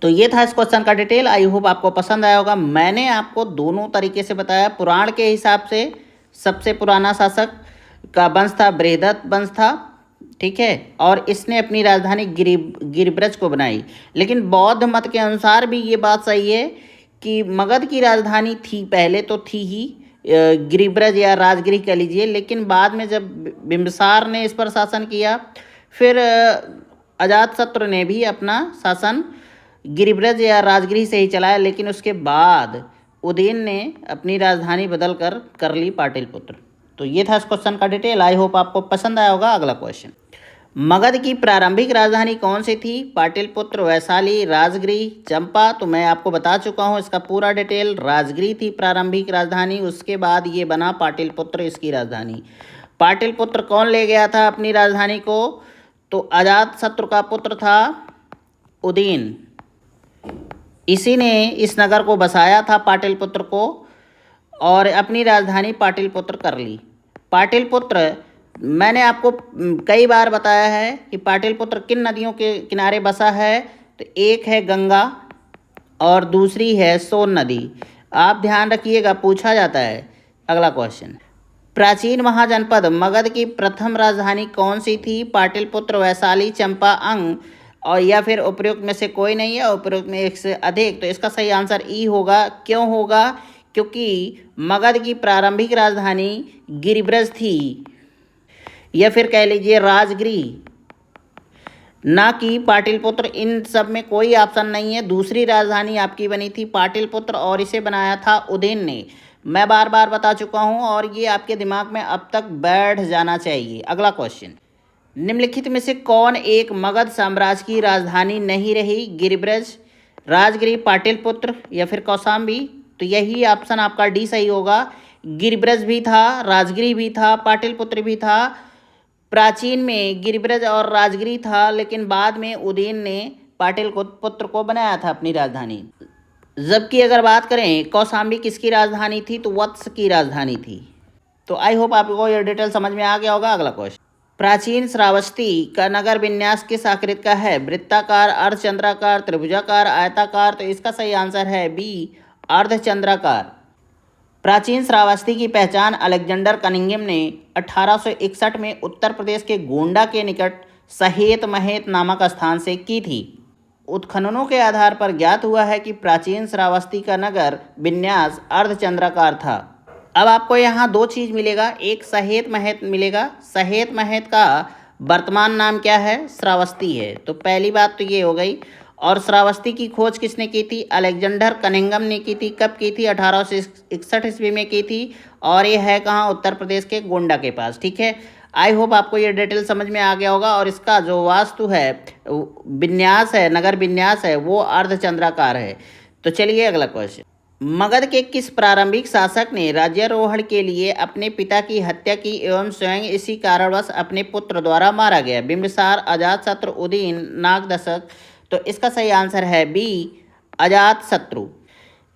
तो ये था इस क्वेश्चन का डिटेल। आई होप आपको पसंद आया होगा। मैंने आपको दोनों तरीके से बताया। पुराण के हिसाब से सबसे पुराना शासक का वंश था बृहदत्त वंश था, ठीक है, और इसने अपनी राजधानी गिरिब्रज को बनाई। लेकिन बौद्ध मत के अनुसार भी ये बात सही है कि मगध की राजधानी थी, पहले तो थी ही गिरिब्रज या राजगिरी कह लीजिए, लेकिन बाद में जब बिंबिसार ने इस पर शासन किया, फिर अजातशत्रु ने भी अपना शासन गिरिब्रज या राजगिरी से ही चलाया। लेकिन उसके बाद उदयन ने अपनी राजधानी बदल कर ली पाटलिपुत्र। तो ये था इस क्वेश्चन का डिटेल। आई होप आपको पसंद आया होगा। अगला क्वेश्चन, मगध की प्रारंभिक राजधानी कौन सी थी, पाटलिपुत्र, वैशाली, राजगिरी, चंपा। तो मैं आपको बता चुका हूँ इसका पूरा डिटेल। राजगिरी थी प्रारंभिक राजधानी, उसके बाद ये बना पाटलिपुत्र इसकी राजधानी। पाटलिपुत्र कौन ले गया था अपनी राजधानी को, तो अजातशत्रु का पुत्र था उदयन। इसी ने इस नगर को बसाया था पाटलिपुत्र को और अपनी राजधानी पाटलिपुत्र कर ली। पाटलिपुत्र मैंने आपको कई बार बताया है कि पाटलिपुत्र किन नदियों के किनारे बसा है, तो एक है गंगा और दूसरी है सोन नदी। आप ध्यान रखिएगा, पूछा जाता है अगला क्वेश्चन, प्राचीन महाजनपद मगध की प्रथम राजधानी कौन सी थी? पाटलिपुत्र, वैशाली, चंपा, अंग और या फिर उपयुक्त में से कोई नहीं है, उपयुक्त में एक से अधिक। तो इसका सही आंसर ई होगा। क्यों होगा? क्योंकि मगध की प्रारंभिक राजधानी गिरिब्रज थी, या फिर कह लीजिए राजगिरी, ना कि पाटलिपुत्र। इन सब में कोई ऑप्शन नहीं है। दूसरी राजधानी आपकी बनी थी पाटलिपुत्र और इसे बनाया था उदयन ने। मैं बार बार बता चुका हूँ और ये आपके दिमाग में अब तक बैठ जाना चाहिए। अगला क्वेश्चन, निम्नलिखित में से कौन एक मगध साम्राज्य की राजधानी नहीं रही? गिरिब्रज, राजगिरी, पाटलिपुत्र या फिर कौशाम्बी। तो यही ऑप्शन आपका डी सही होगा। गिरिब्रज भी था, राजगिरी भी था, पाटलिपुत्र भी था। प्राचीन में गिरिब्रज और राजगिरी था, लेकिन बाद में उदयन ने पाटलिपुत्र को बनाया था अपनी राजधानी। जबकि अगर बात करें कौशाम्बी किसकी राजधानी थी, तो वत्स की राजधानी थी। तो आई होप आपको ये डिटेल समझ में आ गया होगा। अगला क्वेश्चन, प्राचीन श्रावस्ती का नगर विन्यास किस आकृति का है? वृत्ताकार, अर्धचंद्राकार, त्रिभुजाकार, आयताकार। तो इसका सही आंसर है बी, अर्धचंद्राकार। प्राचीन श्रावस्ती की पहचान अलेक्जेंडर कनिंघम ने 1861 में उत्तर प्रदेश के गोंडा के निकट सहेत महेत नामक स्थान से की थी। उत्खननों के आधार पर ज्ञात हुआ है कि प्राचीन श्रावस्ती का नगर विन्यास अर्धचंद्राकार था। अब आपको यहाँ दो चीज़ मिलेगा, एक सहेत महेत मिलेगा। सहेत महेत का वर्तमान नाम क्या है? श्रावस्ती है। तो पहली बात तो ये हो गई। और श्रावस्ती की खोज किसने की थी? अलेक्जेंडर कनिंघम ने की थी। कब की थी? 1861 ईस्वी में की थी। और ये है कहाँ? उत्तर प्रदेश के गोंडा के पास। ठीक है, आई होप आपको ये डिटेल समझ में आ गया होगा। और इसका जो वास्तु है, विन्यास है, नगर विन्यास है, वो अर्धचंद्राकार है। तो चलिए अगला क्वेश्चन, मगध के किस प्रारंभिक शासक ने राज्यारोहण के लिए अपने पिता की हत्या की एवं स्वयं इसी कारणवश अपने पुत्र द्वारा मारा गया? बिंबिसार, अजातशत्रु, उदयन, नागदशक। तो इसका सही आंसर है बी, अजातशत्रु।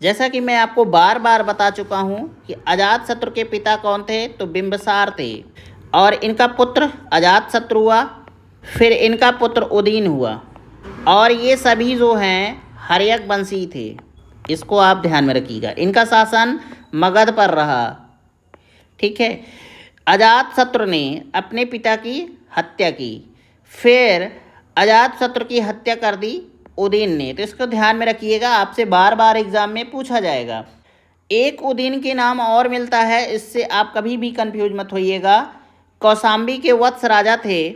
जैसा कि मैं आपको बार बार बता चुका हूँ कि अजातशत्रु के पिता कौन थे? तो बिंबिसार थे। और इनका पुत्र अजातशत्रु हुआ, फिर इनका पुत्र उदयन हुआ। और ये सभी जो हैं हर्यक वंशी थे। इसको आप ध्यान में रखिएगा। इनका शासन मगध पर रहा। ठीक है, अजातशत्रु ने अपने पिता की हत्या की, फिर अजातशत्रु की हत्या कर दी उदयन ने। तो इसको ध्यान में रखिएगा, आपसे बार बार एग्जाम में पूछा जाएगा। एक उदयन के नाम और मिलता है, इससे आप कभी भी कंफ्यूज मत होइएगा। कौशाम्बी के वत्स राजा थे,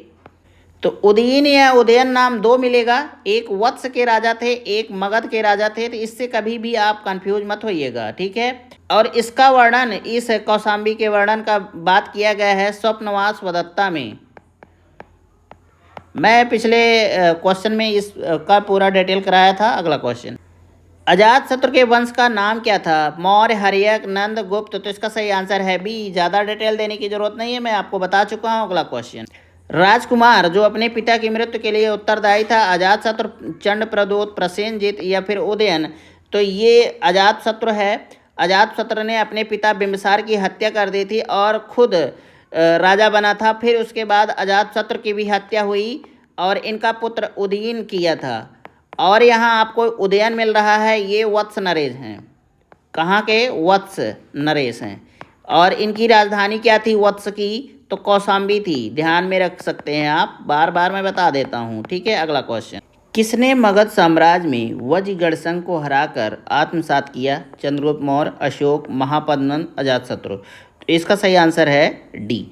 तो उदयन या उदयन नाम दो मिलेगा। एक वत्स के राजा थे, एक मगध के राजा थे। तो इससे कभी भी आप कंफ्यूज मत होइएगा। ठीक है, और इसका वर्णन, इस कौशाम्बी के वर्णन का बात किया गया है स्वप्नवास वदत्ता में। मैं पिछले क्वेश्चन में इस का पूरा डिटेल कराया था। अगला क्वेश्चन, अजातशत्रु के वंश का नाम क्या था? मौर्य, हर्यक, नंद, गुप्त। तो इसका सही आंसर है बी, ज़्यादा डिटेल देने की जरूरत नहीं है, मैं आपको बता चुका हूँ। अगला क्वेश्चन, राजकुमार जो अपने पिता की मृत्यु के लिए उत्तरदायी था, अजातशत्रु, चंड, प्रद्योत, प्रसेनजित या फिर उदयन। तो ये अजातशत्रु है। अजातशत्रु ने अपने पिता बिंबिसार की हत्या कर दी थी और खुद राजा बना था। फिर उसके बाद अजातशत्रु की भी हत्या हुई और इनका पुत्र उदयन किया था। और यहाँ आपको उदयन मिल रहा है, ये वत्स नरेश हैं। कहाँ के? वत्स नरेश हैं। और इनकी राजधानी क्या थी वत्स की? तो कौशाम्बी थी। ध्यान में रख सकते हैं आप, बार बार मैं बता देता हूँ। ठीक है, अगला क्वेश्चन, किसने मगध साम्राज्य में वज्रगढ़ संघ को हराकर आत्मसात किया? चंद्रगुप्त मौर्य, अशोक, महापद्मनंद, अजातशत्रु। तो इसका सही आंसर है डी।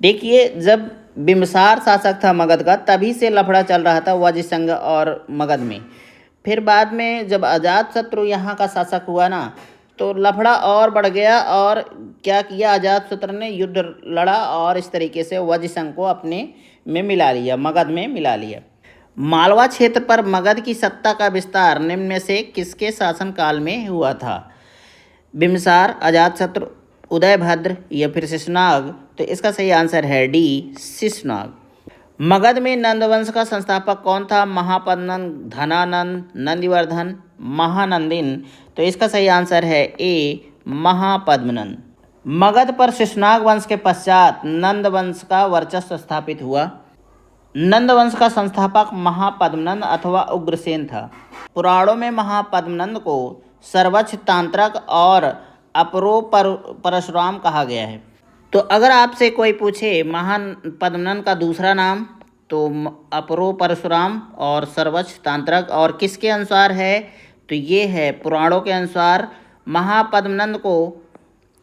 देखिए, जब बिंबिसार शासक था मगध का, तभी से लफड़ा चल रहा था वज्र संघ और मगध में। फिर बाद में जब अजातशत्रु यहाँ का शासक हुआ ना, तो लफड़ा और बढ़ गया। और क्या किया, अजातशत्रु ने युद्ध लड़ा और इस तरीके से वज्र संघ को अपने में मिला लिया, मगध में मिला लिया। मालवा क्षेत्र पर मगध की सत्ता का विस्तार निम्न में से किसके शासनकाल में हुआ था? बिंबिसार, अजातशत्रु, उदयभद्र या फिर शिशुनाग। तो इसका सही आंसर है डी, शिशुनाग। मगध में नंदवंश का संस्थापक कौन था? महापद्मनंद, धनानंद, नंदिवर्धन, महानंदिन। तो इसका सही आंसर है ए, महापद्मनंद। मगध पर शिशुनाग वंश के पश्चात नंद वंश का वर्चस्व स्थापित हुआ। नंद वंश का संस्थापक महापद्मनंद अथवा उग्रसेन था। पुराणों में महापद्मनंद को सर्वोच्च तांत्रक और अपरो परशुराम कहा गया है? तो अगर आपसे कोई पूछे महान पद्मनंद का दूसरा नाम, तो अपरो परशुराम और सर्वोच्च तांत्रक, और किसके अनुसार है? तो ये है पुराणों के अनुसार महापद्मनंद को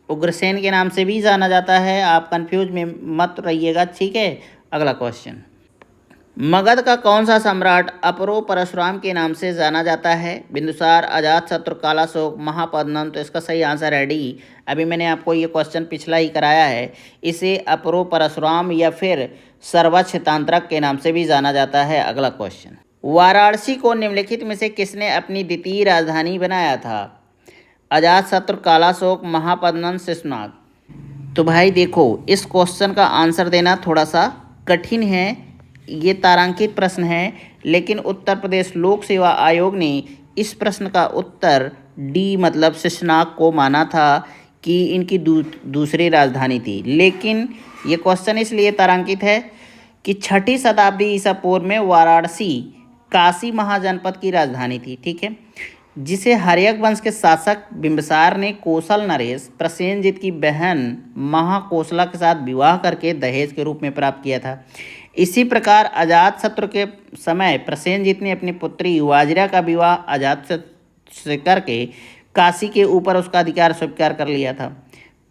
उग्रसेन के नाम से भी जाना जाता है। आप कंफ्यूज में मत रहिएगा, ठीक है। अगला क्वेश्चन, मगध का कौन सा सम्राट अपरो परशुराम के नाम से जाना जाता है? बिंदुसार, अजातशत्रु, कालाशोक, महापद्मनंद। तो इसका सही आंसर है डी। अभी मैंने आपको ये क्वेश्चन पिछला ही कराया है। इसे अपरो परशुराम या फिर सर्वोच्च तांत्रक के नाम से भी जाना जाता है। अगला क्वेश्चन, वाराणसी को निम्नलिखित में से किसने अपनी द्वितीय राजधानी बनाया था? अजातशत्रु, कालाशोक, महापद्मनंद, शिशुनाग। तो भाई देखो, इस क्वेश्चन का आंसर देना थोड़ा सा कठिन है। ये तारांकित प्रश्न है, लेकिन उत्तर प्रदेश लोक सेवा आयोग ने इस प्रश्न का उत्तर डी मतलब शिशुनाग को माना था कि इनकी दूसरी राजधानी थी। लेकिन ये क्वेश्चन इसलिए तारांकित है कि 6ठी शताब्दी ईसा पूर्व में वाराणसी काशी महाजनपद की राजधानी थी, ठीक है, जिसे हर्यक वंश के शासक बिंबिसार ने कौशल नरेश प्रसेनजित की बहन महाकोशला के साथ विवाह करके दहेज के रूप में प्राप्त किया था। इसी प्रकार अजातशत्रु के समय प्रसेनजित ने अपनी पुत्री युवाजिरा का विवाह अजातशत्रु से करके काशी के ऊपर उसका अधिकार स्वीकार कर लिया था।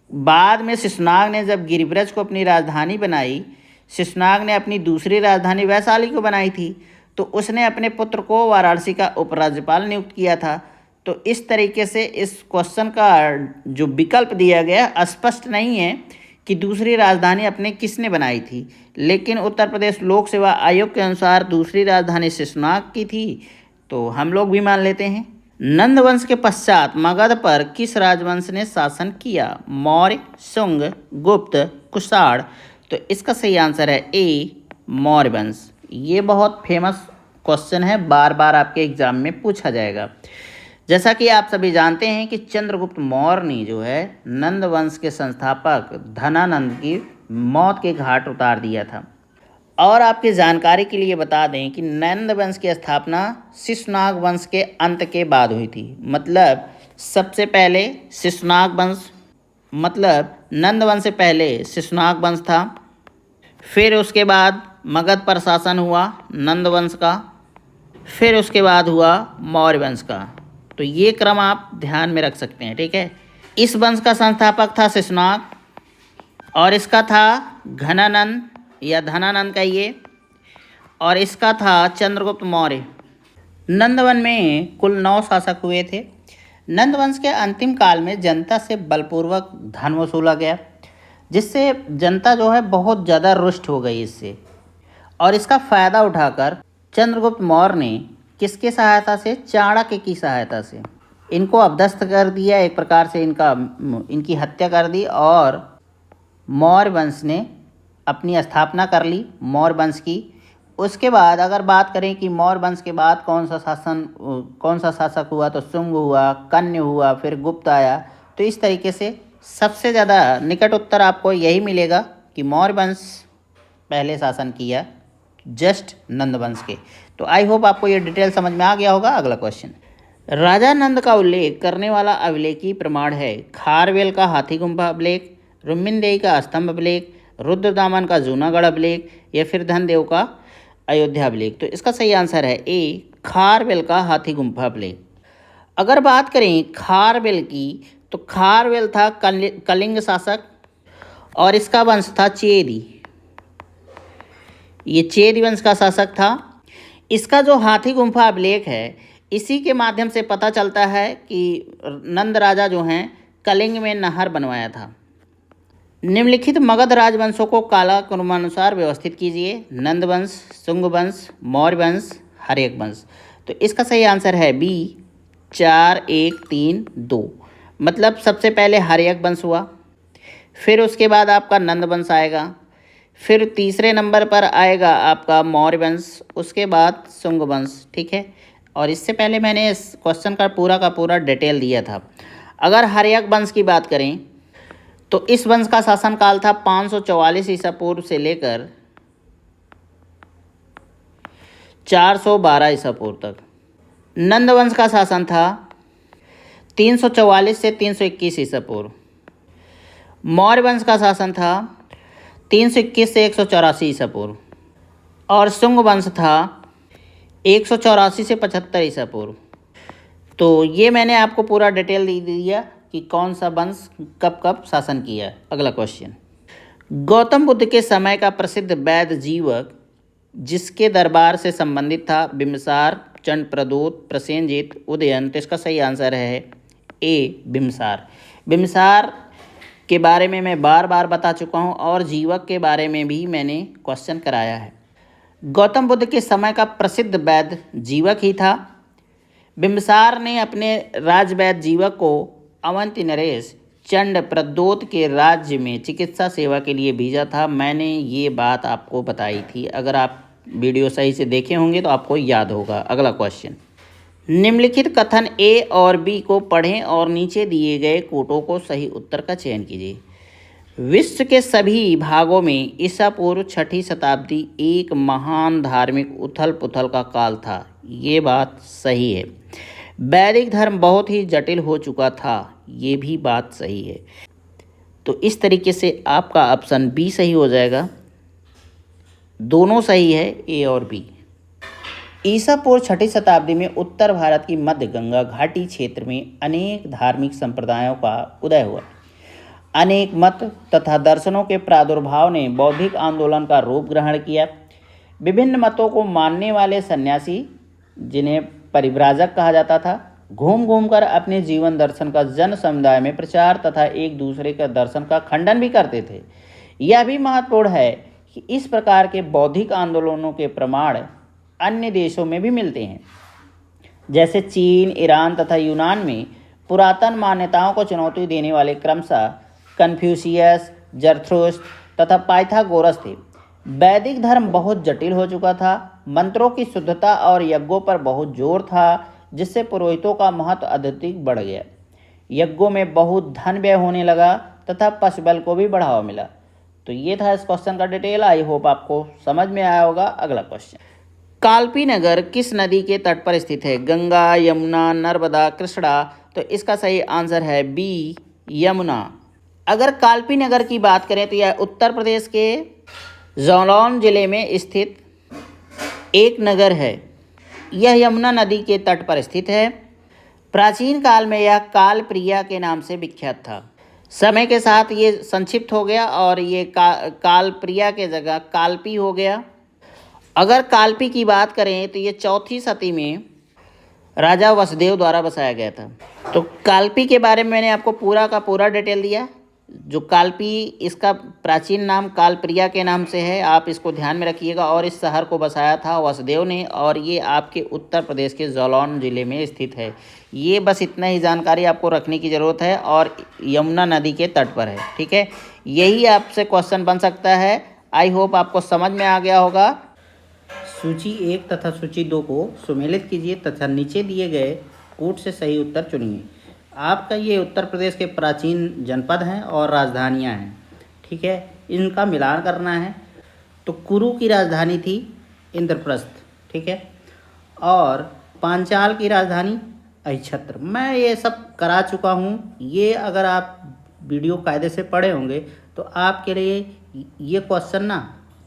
बाद में शिशुनाग ने जब गिरिब्रज को अपनी राजधानी बनाई, शिशुनाग ने अपनी दूसरी राजधानी वैशाली को बनाई थी, तो उसने अपने पुत्र को वाराणसी का उपराज्यपाल नियुक्त किया था। तो इस तरीके से इस क्वेश्चन का जो विकल्प दिया गया स्पष्ट नहीं है कि दूसरी राजधानी अपने किसने बनाई थी, लेकिन उत्तर प्रदेश लोक सेवा आयोग के अनुसार दूसरी राजधानी शिशुनाग की थी, तो हम लोग भी मान लेते हैं। नंद वंश के पश्चात मगध पर किस राजवंश ने शासन किया? मौर्य, शुंग, गुप्त, कुषाण। तो इसका सही आंसर है ए मौर्य वंश। ये बहुत फेमस क्वेश्चन है, बार बार आपके एग्जाम में पूछा जाएगा। जैसा कि आप सभी जानते हैं कि चंद्रगुप्त मौर्य ने जो है नंद वंश के संस्थापक धनानंद की मौत के घाट उतार दिया था। और आपकी जानकारी के लिए बता दें कि नंद वंश की स्थापना शिशुनाग वंश के अंत के बाद हुई थी। मतलब सबसे पहले शिशुनाग वंश, मतलब नंद वंश से पहले शिशुनाग वंश था, फिर उसके बाद मगध पर शासन हुआ नंद वंश का, फिर उसके बाद हुआ मौर्य वंश का। तो ये क्रम आप ध्यान में रख सकते हैं, ठीक है। इस वंश का संस्थापक था शिशुनाग और इसका था घनानंद या धनानंद कहिए, और इसका था चंद्रगुप्त मौर्य। नंदवन में कुल 9 शासक हुए थे। नंदवंश के अंतिम काल में जनता से बलपूर्वक धन वसूला गया, जिससे जनता जो है बहुत ज़्यादा रुष्ट हो गई इससे, और इसका फ़ायदा उठाकर चंद्रगुप्त मौर्य ने किसके सहायता से? चाणक्य की सहायता से इनको अभ्यस्त कर दिया, एक प्रकार से इनकी हत्या कर दी, और मौर्य वंश ने अपनी स्थापना कर ली मौर्य वंश की। उसके बाद अगर बात करें कि मौर्य वंश के बाद कौन सा शासक हुआ, तो शुंग हुआ, कन्य हुआ, फिर गुप्त आया। तो इस तरीके से सबसे ज़्यादा निकट उत्तर आपको यही मिलेगा कि मौर्य वंश पहले शासन किया जस्ट नंद वंश के। तो आई होप आपको ये डिटेल समझ में आ गया होगा। अगला क्वेश्चन, राजा नंद का उल्लेख करने वाला अभिलेखीय प्रमाण है? खारवेल का हाथी गुम्फा अभिलेख, रुक्मिणदेही का स्तंभ अभिलेख, रुद्रदामन का जूनागढ़ अभिलेख, या फिर धनदेव का अयोध्या अभिलेख। तो इसका सही आंसर है ए खारवेल का हाथी गुम्फा अभिलेख। अगर बात करें खारवेल की, तो खारवेल था कलिंग शासक और इसका वंश था चेदी। ये चेदी वंश का शासक था। इसका जो हाथी गुम्फा अभिलेख है, इसी के माध्यम से पता चलता है कि नंद राजा जो हैं कलिंग में नहर बनवाया था। निम्नलिखित मगध राजवंशों को कालक्रमानुसार व्यवस्थित कीजिए: नंद वंश, शुंग वंश, मौर्य वंश, हर्यक वंश। तो इसका सही आंसर है बी 4 1 3 2। मतलब सबसे पहले हर्यक वंश हुआ, फिर उसके बाद आपका नंद वंश आएगा, फिर तीसरे नंबर पर आएगा आपका मौर्य वंश, उसके बाद शुंग वंश, ठीक है। और इससे पहले मैंने इस क्वेश्चन का पूरा डिटेल दिया था। अगर हर्यक वंश की बात करें, तो इस वंश का शासनकाल था 544 ईसा पूर्व से लेकर 412 ईसा पूर्व तक। नंद वंश का शासन था 344 से 321 ईसा पूर्व। मौर्य वंश का शासन था 321 से 184 ईसा पूर्व। और शुंग वंश था 184 से 75 ईसा पूर्व। तो ये मैंने आपको पूरा डिटेल दे दिया कि कौन सा वंश कब कब शासन किया। अगला क्वेश्चन, गौतम बुद्ध के समय का प्रसिद्ध वैद्य जीवक जिसके दरबार से संबंधित था बिम्बिसार, चंडप्रद्योत, प्रसेनजित, उदयन। तो इसका सही आंसर है ए बिम्बिसार। बिम्बिसार के बारे में मैं बार बार बता चुका हूँ और जीवक के बारे में भी मैंने क्वेश्चन कराया है। गौतम बुद्ध के समय का प्रसिद्ध वैद्य जीवक ही था। बिम्बिसार ने अपने राजवैद्य जीवक को अवंती नरेश चंडप्रद्योत के राज्य में चिकित्सा सेवा के लिए भेजा था। मैंने ये बात आपको बताई थी, अगर आप वीडियो सही से देखे होंगे तो आपको याद होगा। अगला क्वेश्चन, निम्नलिखित कथन ए और बी को पढ़ें और नीचे दिए गए कोटों को सही उत्तर का चयन कीजिए। विश्व के सभी भागों में ईसा पूर्व 6ठी शताब्दी एक महान धार्मिक उथल पुथल का काल था। ये बात सही है। वैदिक धर्म बहुत ही जटिल हो चुका था। ये भी बात सही है। तो इस तरीके से आपका ऑप्शन बी सही हो जाएगा। दोनों सही है, ए और बी। ईसा पूर्व 6ठी शताब्दी में उत्तर भारत की मध्य गंगा घाटी क्षेत्र में अनेक धार्मिक संप्रदायों का उदय हुआ। अनेक मत तथा दर्शनों के प्रादुर्भाव ने बौद्धिक आंदोलन का रूप ग्रहण किया। विभिन्न मतों को मानने वाले सन्यासी, जिन्हें परिव्राजक कहा जाता था, घूम घूम कर अपने जीवन दर्शन का जन समुदाय में प्रचार तथा एक दूसरे के दर्शन का खंडन भी करते थे। यह भी महत्वपूर्ण है कि इस प्रकार के बौद्धिक आंदोलनों के प्रमाण अन्य देशों में भी मिलते हैं, जैसे चीन, ईरान तथा यूनान में पुरातन मान्यताओं को चुनौती देने वाले क्रमशः कन्फ्यूशियस, जरथुस्त्र तथा पाइथागोरस थे। वैदिक धर्म बहुत जटिल हो चुका था। मंत्रों की शुद्धता और यज्ञों पर बहुत जोर था, जिससे पुरोहितों का महत्व अधिक बढ़ गया। यज्ञों में बहुत धन व्यय होने लगा तथा पशुबल को भी बढ़ावा मिला। तो ये था इस क्वेश्चन का डिटेल। आई होप आपको समझ में आया होगा। अगला क्वेश्चन, कालपी नगर किस नदी के तट पर स्थित है? गंगा, यमुना, नर्मदा, कृष्णा। तो इसका सही आंसर है बी, यमुना। अगर कालपी नगर की बात करें तो यह उत्तर प्रदेश के जालौन जिले में स्थित एक नगर है। यह यमुना नदी के तट पर स्थित है। प्राचीन काल में यह कालप्रिया के नाम से विख्यात था। समय के साथ ये संक्षिप्त हो गया और ये कालप्रिया के जगह कालपी हो गया। अगर कालपी की बात करें तो ये 4ठी सदी में राजा वसुदेव द्वारा बसाया गया था। तो कालपी के बारे में मैंने आपको पूरा का पूरा डिटेल दिया। जो कालपी, इसका प्राचीन नाम कालप्रिया के नाम से है, आप इसको ध्यान में रखिएगा। और इस शहर को बसाया था वसुदेव ने और ये आपके उत्तर प्रदेश के जालौन जिले में स्थित है। ये बस इतना ही जानकारी आपको रखने की ज़रूरत है और यमुना नदी के तट पर है। ठीक है, यही आपसे क्वेश्चन बन सकता है। आई होप आपको समझ में आ गया होगा। सूची 1 तथा सूची 2 को सुमेलित कीजिए तथा नीचे दिए गए कूट से सही उत्तर चुनिए। आपका ये उत्तर प्रदेश के प्राचीन जनपद हैं और राजधानियां हैं। ठीक है, इनका मिलान करना है। तो कुरु की राजधानी थी इंद्रप्रस्थ। ठीक है, और पांचाल की राजधानी अहिछत्र। मैं ये सब करा चुका हूँ। ये अगर आप वीडियो कायदे से पढ़े होंगे तो आपके लिए ये क्वेश्चन ना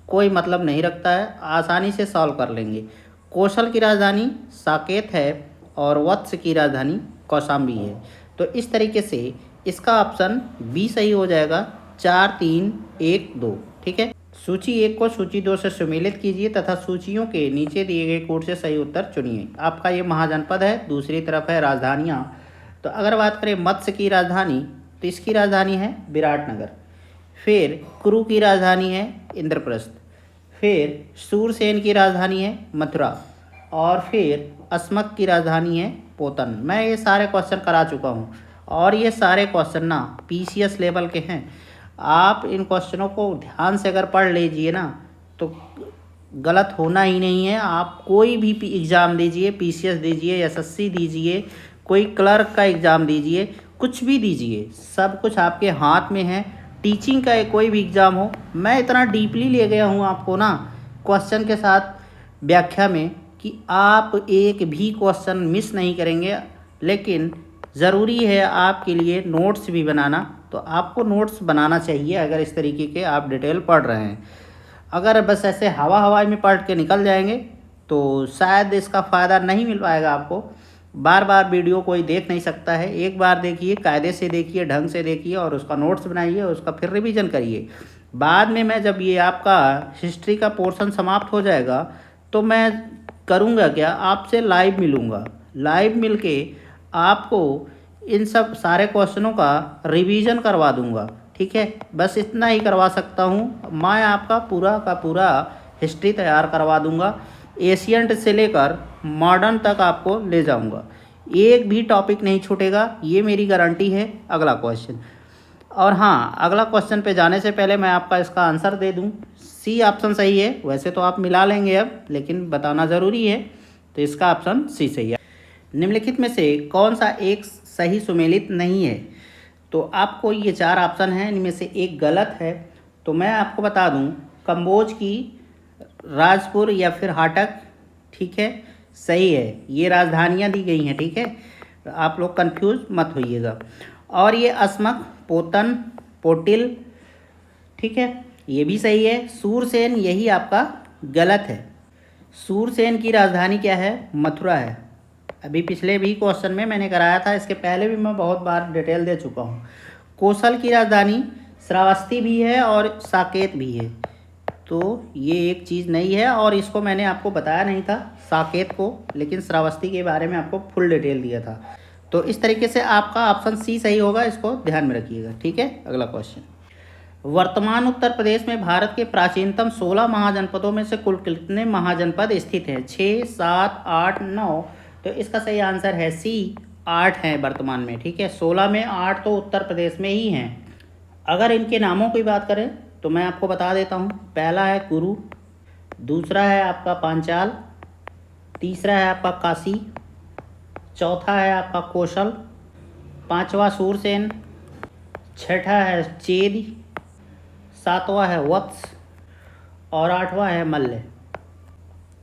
कोई मतलब नहीं रखता है, आसानी से सॉल्व कर लेंगे। कौशल की राजधानी साकेत है और वत्स की राजधानी कौशाम्बी है। तो इस तरीके से इसका ऑप्शन बी सही हो जाएगा। 4, 3, 1, 2। ठीक है, सूची 1 को सूची 2 से सुमेलित कीजिए तथा सूचियों के नीचे दिए गए कोड से सही उत्तर चुनिए। आपका ये महाजनपद है, दूसरी तरफ है राजधानियाँ। तो अगर बात करें मत्स्य की राजधानी तो इसकी राजधानी है विराटनगर। फिर कुरु की राजधानी है इंद्रप्रस्थ। फिर सूरसेन की राजधानी है मथुरा और फिर अस्मक की राजधानी है पोतन। मैं ये सारे क्वेश्चन करा चुका हूँ और ये सारे क्वेश्चन ना पीसीएस लेवल के हैं। आप इन क्वेश्चनों को ध्यान से अगर पढ़ लीजिए ना तो गलत होना ही नहीं है। आप कोई भी एग्ज़ाम दीजिए, पीसीएस दीजिए, एसएससी दीजिए, कोई क्लर्क का एग्ज़ाम दीजिए, कुछ भी दीजिए, सब कुछ आपके हाथ में है। टीचिंग का कोई भी एग्ज़ाम हो, मैं इतना डीपली ले गया हूँ आपको ना क्वेश्चन के साथ व्याख्या में कि आप एक भी क्वेश्चन मिस नहीं करेंगे। लेकिन ज़रूरी है आपके लिए नोट्स भी बनाना, तो आपको नोट्स बनाना चाहिए अगर इस तरीके के आप डिटेल पढ़ रहे हैं। अगर बस ऐसे हवा हवाई में पढ़ के निकल जाएंगे तो शायद इसका फ़ायदा नहीं मिल पाएगा आपको। बार बार वीडियो कोई देख नहीं सकता है, एक बार देखिए, कायदे से देखिए, ढंग से देखिए और उसका नोट्स बनाइए, उसका फिर रिवीजन करिए। बाद में मैं जब ये आपका हिस्ट्री का पोर्शन समाप्त हो जाएगा तो मैं करूँगा क्या, आपसे लाइव मिलूँगा। लाइव मिलके आपको इन सब सारे क्वेश्चनों का रिवीजन करवा दूँगा, ठीक है। बस इतना ही करवा सकता हूँ, मैं आपका पूरा का पूरा हिस्ट्री तैयार करवा दूँगा। एशियंट से लेकर मॉडर्न तक आपको ले जाऊँगा, एक भी टॉपिक नहीं छूटेगा, ये मेरी गारंटी है। अगला क्वेश्चन, और हाँ, अगला क्वेश्चन पे जाने से पहले मैं आपका इसका आंसर दे दूं। सी ऑप्शन सही है, वैसे तो आप मिला लेंगे अब, लेकिन बताना ज़रूरी है, तो इसका ऑप्शन सी सही है। निम्नलिखित में से कौन सा एक सही सुमेलित नहीं है? तो आपको ये 4 ऑप्शन हैं, इनमें से एक गलत है। तो मैं आपको बता दूं, कंबोज की राजपुर या फिर हाटक, ठीक है, सही है। ये राजधानियाँ दी गई हैं, ठीक है, आप लोग कंफ्यूज मत होइएगा। और ये असमक, पोतन, पोटिल, ठीक है, ये भी सही है। सूरसेन यही आपका गलत है। सूरसेन की राजधानी क्या है? मथुरा है। अभी पिछले भी क्वेश्चन में मैंने कराया था, इसके पहले भी मैं बहुत बार डिटेल दे चुका हूँ। कौशल की राजधानी श्रावस्ती भी है और साकेत भी है, तो ये एक चीज़ नहीं है, और इसको मैंने आपको बताया नहीं था साकेत को, लेकिन श्रावस्ती के बारे में आपको फुल डिटेल दिया था। तो इस तरीके से आपका ऑप्शन सी सही होगा, इसको ध्यान में रखिएगा, ठीक है। अगला क्वेश्चन, वर्तमान उत्तर प्रदेश में भारत के प्राचीनतम 16 महाजनपदों में से कुल कितने महाजनपद स्थित हैं? 6, 7, 8, 9। तो इसका सही आंसर है सी, 8 हैं वर्तमान में, ठीक है। 16 में 8 तो उत्तर प्रदेश में ही हैं। अगर इनके नामों की बात करें तो मैं आपको बता देता हूँ। पहला है कुरु, दूसरा है आपका पांचाल, तीसरा है आपका काशी, चौथा है आपका कौशल, पांचवा सूरसेन, छठा है चेद, सातवां है वत्स और आठवां है मल्ल।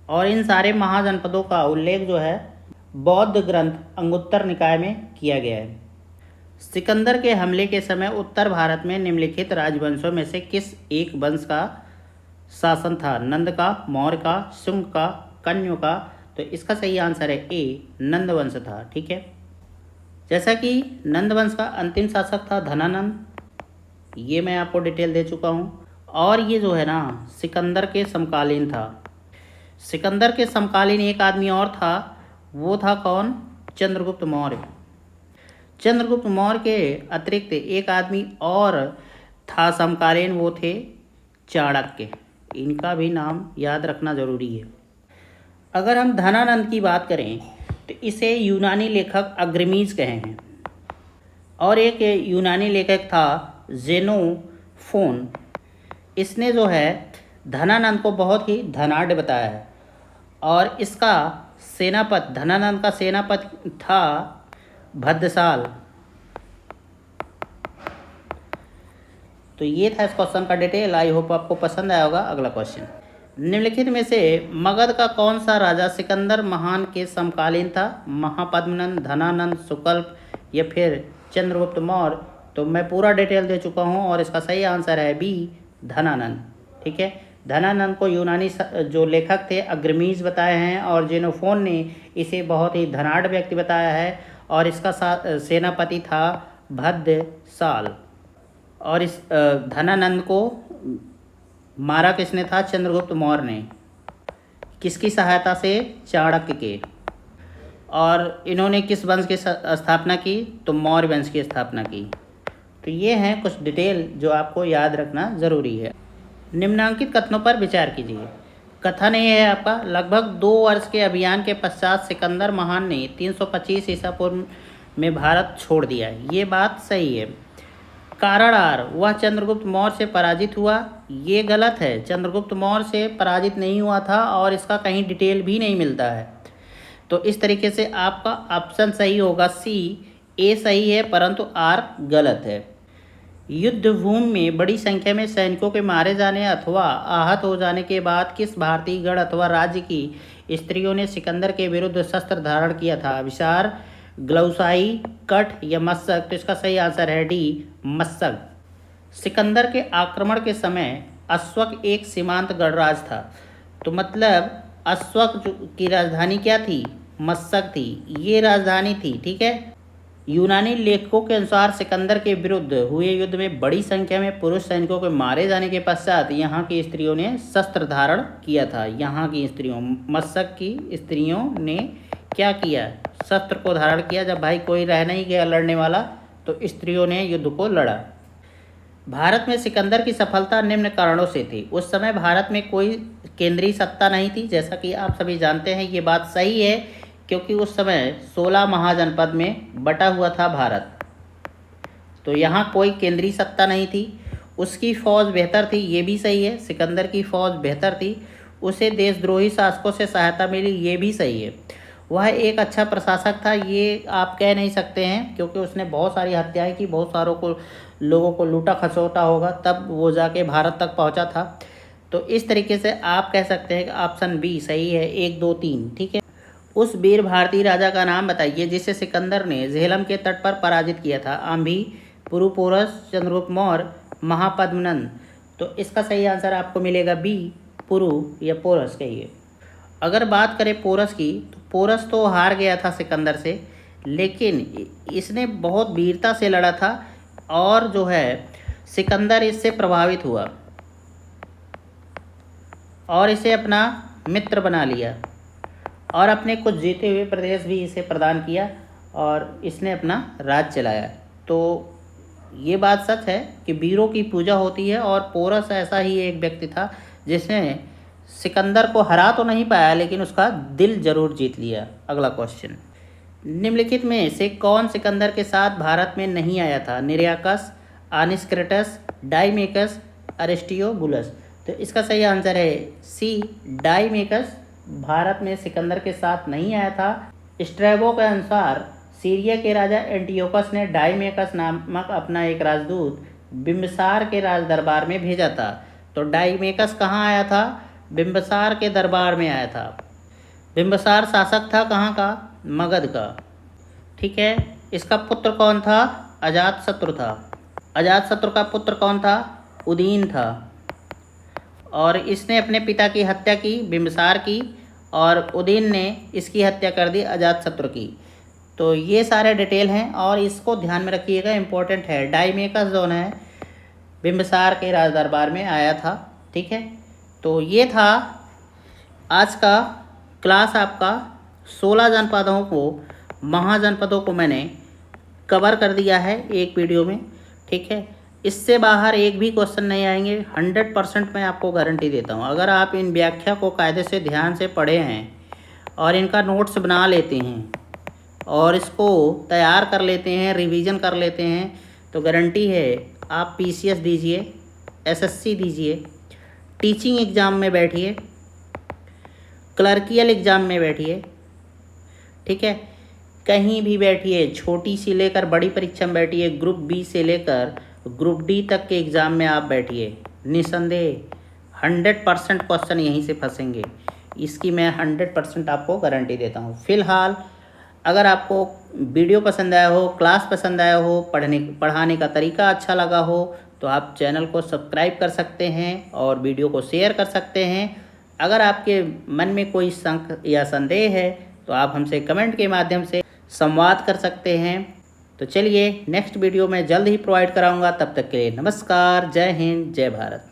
और इन सारे महाजनपदों का उल्लेख जो है बौद्ध ग्रंथ अंगुत्तर निकाय में किया गया है। सिकंदर के हमले के समय उत्तर भारत में निम्नलिखित राजवंशों में से किस एक वंश का शासन था? नंद का, मौर्य का, शुंग का, कण्व का। तो इसका सही आंसर है ए, नंद वंश था, ठीक है। जैसा कि नंद वंश का अंतिम शासक था धनानंद, ये मैं आपको डिटेल दे चुका हूँ। और ये जो है ना सिकंदर के समकालीन था। सिकंदर के समकालीन एक आदमी और था, वो था कौन? चंद्रगुप्त मौर्य। चंद्रगुप्त मौर्य के अतिरिक्त एक आदमी और था समकालीन, वो थे चाणक्य। इनका भी नाम याद रखना ज़रूरी है। अगर हम धनानंद की बात करें तो इसे यूनानी लेखक अग्रमीज कहे हैं, और एक यूनानी लेखक था जेनोफोन। इसने जो है धनानंद को बहुत ही धनाढ़ बताया है, और इसका सेनापति, धनानंद का सेनापति था भद्रसाल। तो ये था इस क्वेश्चन का डिटेल। आई होप आपको पसंद आया होगा। अगला क्वेश्चन, निम्नलिखित में से मगध का कौन सा राजा सिकंदर महान के समकालीन था? महापद्मनंद, धनानंद, सुकल्प या फिर चंद्रगुप्त मौर्य। तो मैं पूरा डिटेल दे चुका हूँ, और इसका सही आंसर है बी, धनानंद, ठीक है। धनानंद को यूनानी जो लेखक थे अग्रमीज बताए हैं, और जेनोफोन ने इसे बहुत ही धनाढ़ व्यक्ति बताया है, और इसका सेनापति था भद्रसाल। और इस धनानंद को मारा किसने था? चंद्रगुप्त मौर्य ने। किसकी सहायता से? चाणक्य के। और इन्होंने किस वंश की स्थापना की? तो मौर्य वंश की स्थापना की। तो ये हैं कुछ डिटेल जो आपको याद रखना ज़रूरी है। निम्नांकित कथनों पर विचार कीजिए। कथन ये है आपका, लगभग 2 वर्ष के अभियान के पश्चात सिकंदर महान ने 325 ईसा पूर्व में भारत छोड़ दिया। ये बात सही है। कारण आर, वह चंद्रगुप्त मौर्य से पराजित हुआ। ये गलत है, चंद्रगुप्त मौर्य से पराजित नहीं हुआ था, और इसका कहीं डिटेल भी नहीं मिलता है। तो इस तरीके से आपका ऑप्शन सही होगा सी, ए सही है, परंतु आर गलत है। युद्ध भूमि में बड़ी संख्या में सैनिकों के मारे जाने अथवा आहत हो जाने के बाद किस भारतीय गढ़ अथवा राज्य की स्त्रियों ने सिकंदर के विरुद्ध शस्त्र धारण किया था? विशार, ग्लौसाई, कठ या मस्सक। तो इसका सही आंसर है डी, मस्सक। सिकंदर के आक्रमण के समय अस्वक एक सीमांत गणराज्य था। तो मतलब अस्वक की राजधानी क्या थी? मस्सक थी, ये राजधानी थी। ठीक है। यूनानी लेखकों के अनुसार सिकंदर के विरुद्ध हुए युद्ध में बड़ी संख्या में पुरुष सैनिकों के मारे जाने के पश्चात यहाँ की स्त्रियों ने शस्त्र धारण किया था। यहाँ की स्त्रियों, मस्सक की स्त्रियों ने क्या किया? शस्त्र को धारण किया। जब भाई कोई रह नहीं गया लड़ने वाला, तो स्त्रियों ने युद्ध को लड़ा। भारत में सिकंदर की सफलता निम्न कारणों से थी। उस समय भारत में कोई केंद्रीय सत्ता नहीं थी, जैसा कि आप सभी जानते हैं। ये बात सही है, क्योंकि उस समय 16 महाजनपद में बटा हुआ था भारत। तो यहाँ कोई केंद्रीय सत्ता नहीं थी। उसकी फ़ौज बेहतर थी, ये भी सही है। सिकंदर की फ़ौज बेहतर थी। उसे देशद्रोही शासकों से सहायता मिली, ये भी सही है। वह एक अच्छा प्रशासक था, ये आप कह नहीं सकते हैं, क्योंकि उसने बहुत सारी हत्याएं की, बहुत सारों को लोगों को लूटा खसोटा होगा, तब वो जाके भारत तक पहुंचा था। तो इस तरीके से आप कह सकते हैं कि ऑप्शन बी सही है, 1 2 3। ठीक है। उस वीर भारतीय राजा का नाम बताइए जिसे सिकंदर ने झेलम के तट पर पराजित किया था। आंभी, पुरुपोरस, चंद्रगुप्त मौर्य, महापद्मनंद। तो इसका सही आंसर आपको मिलेगा बी, पुरु या पोरस कहिए। अगर बात करें पोरस की, तो पोरस तो हार गया था सिकंदर से, लेकिन इसने बहुत वीरता से लड़ा था और जो है सिकंदर इससे प्रभावित हुआ और इसे अपना मित्र बना लिया और अपने कुछ जीते हुए प्रदेश भी इसे प्रदान किया और इसने अपना राज चलाया। तो ये बात सच है कि वीरों की पूजा होती है, और पोरस ऐसा ही एक व्यक्ति था जिसने सिकंदर को हरा तो नहीं पाया, लेकिन उसका दिल जरूर जीत लिया। अगला क्वेश्चन, निम्नलिखित में से कौन सिकंदर के साथ भारत में नहीं आया था? निरयाकस, आनिस्क्रिटस, डाइमेकस, अरिस्टियोबुलस। तो इसका सही आंसर है सी, डाइमेकस भारत में सिकंदर के साथ नहीं आया था। स्ट्रैबो के अनुसार सीरिया के राजा एंटियोकस ने डाइमेकस नामक अपना एक राजदूत बिम्बिसार के राज दरबार में भेजा था। तो डाइमेकस कहाँ आया था? बिम्बिसार के दरबार में आया था। बिम्बिसार शासक था कहाँ का? मगध का। ठीक है। इसका पुत्र कौन था? अजातशत्रु था। अजातशत्रु का पुत्र कौन था? उदयन था। और इसने अपने पिता की हत्या की, बिम्बिसार की, और उदयन ने इसकी हत्या कर दी, अजातशत्रु की। तो ये सारे डिटेल हैं और इसको ध्यान में रखिएगा, इम्पोर्टेंट है। डाइमेकस जो है बिम्बिसार के राज दरबार में आया था। ठीक है। तो ये था आज का क्लास आपका। 16 जनपदों को, महाजनपदों को मैंने कवर कर दिया है एक वीडियो में। ठीक है। इससे बाहर एक भी क्वेश्चन नहीं आएंगे, 100% मैं आपको गारंटी देता हूँ। अगर आप इन व्याख्या को कायदे से ध्यान से पढ़े हैं और इनका नोट्स बना लेते हैं और इसको तैयार कर लेते हैं, रिवीजन कर लेते हैं, तो गारंटी है आप PCS दीजिए, SSC दीजिए, टीचिंग एग्ज़ाम में बैठिए, क्लर्कियल एग्ज़ाम में बैठिए। ठीक है। कहीं भी बैठिए, छोटी सी लेकर बड़ी परीक्षा में बैठिए, ग्रुप B से लेकर ग्रुप D तक के एग्ज़ाम में आप बैठिए, निसंदेह 100% क्वेश्चन यहीं से फंसेंगे। इसकी मैं 100% आपको गारंटी देता हूँ। फिलहाल अगर आपको वीडियो पसंद आया हो, क्लास पसंद आया हो, पढ़ाने का तरीका अच्छा लगा हो, तो आप चैनल को सब्सक्राइब कर सकते हैं और वीडियो को शेयर कर सकते हैं। अगर आपके मन में कोई शंका या संदेह है तो आप हमसे कमेंट के माध्यम से संवाद कर सकते हैं। तो चलिए, नेक्स्ट वीडियो मैं जल्द ही प्रोवाइड कराऊंगा। तब तक के लिए नमस्कार, जय हिंद, जय भारत।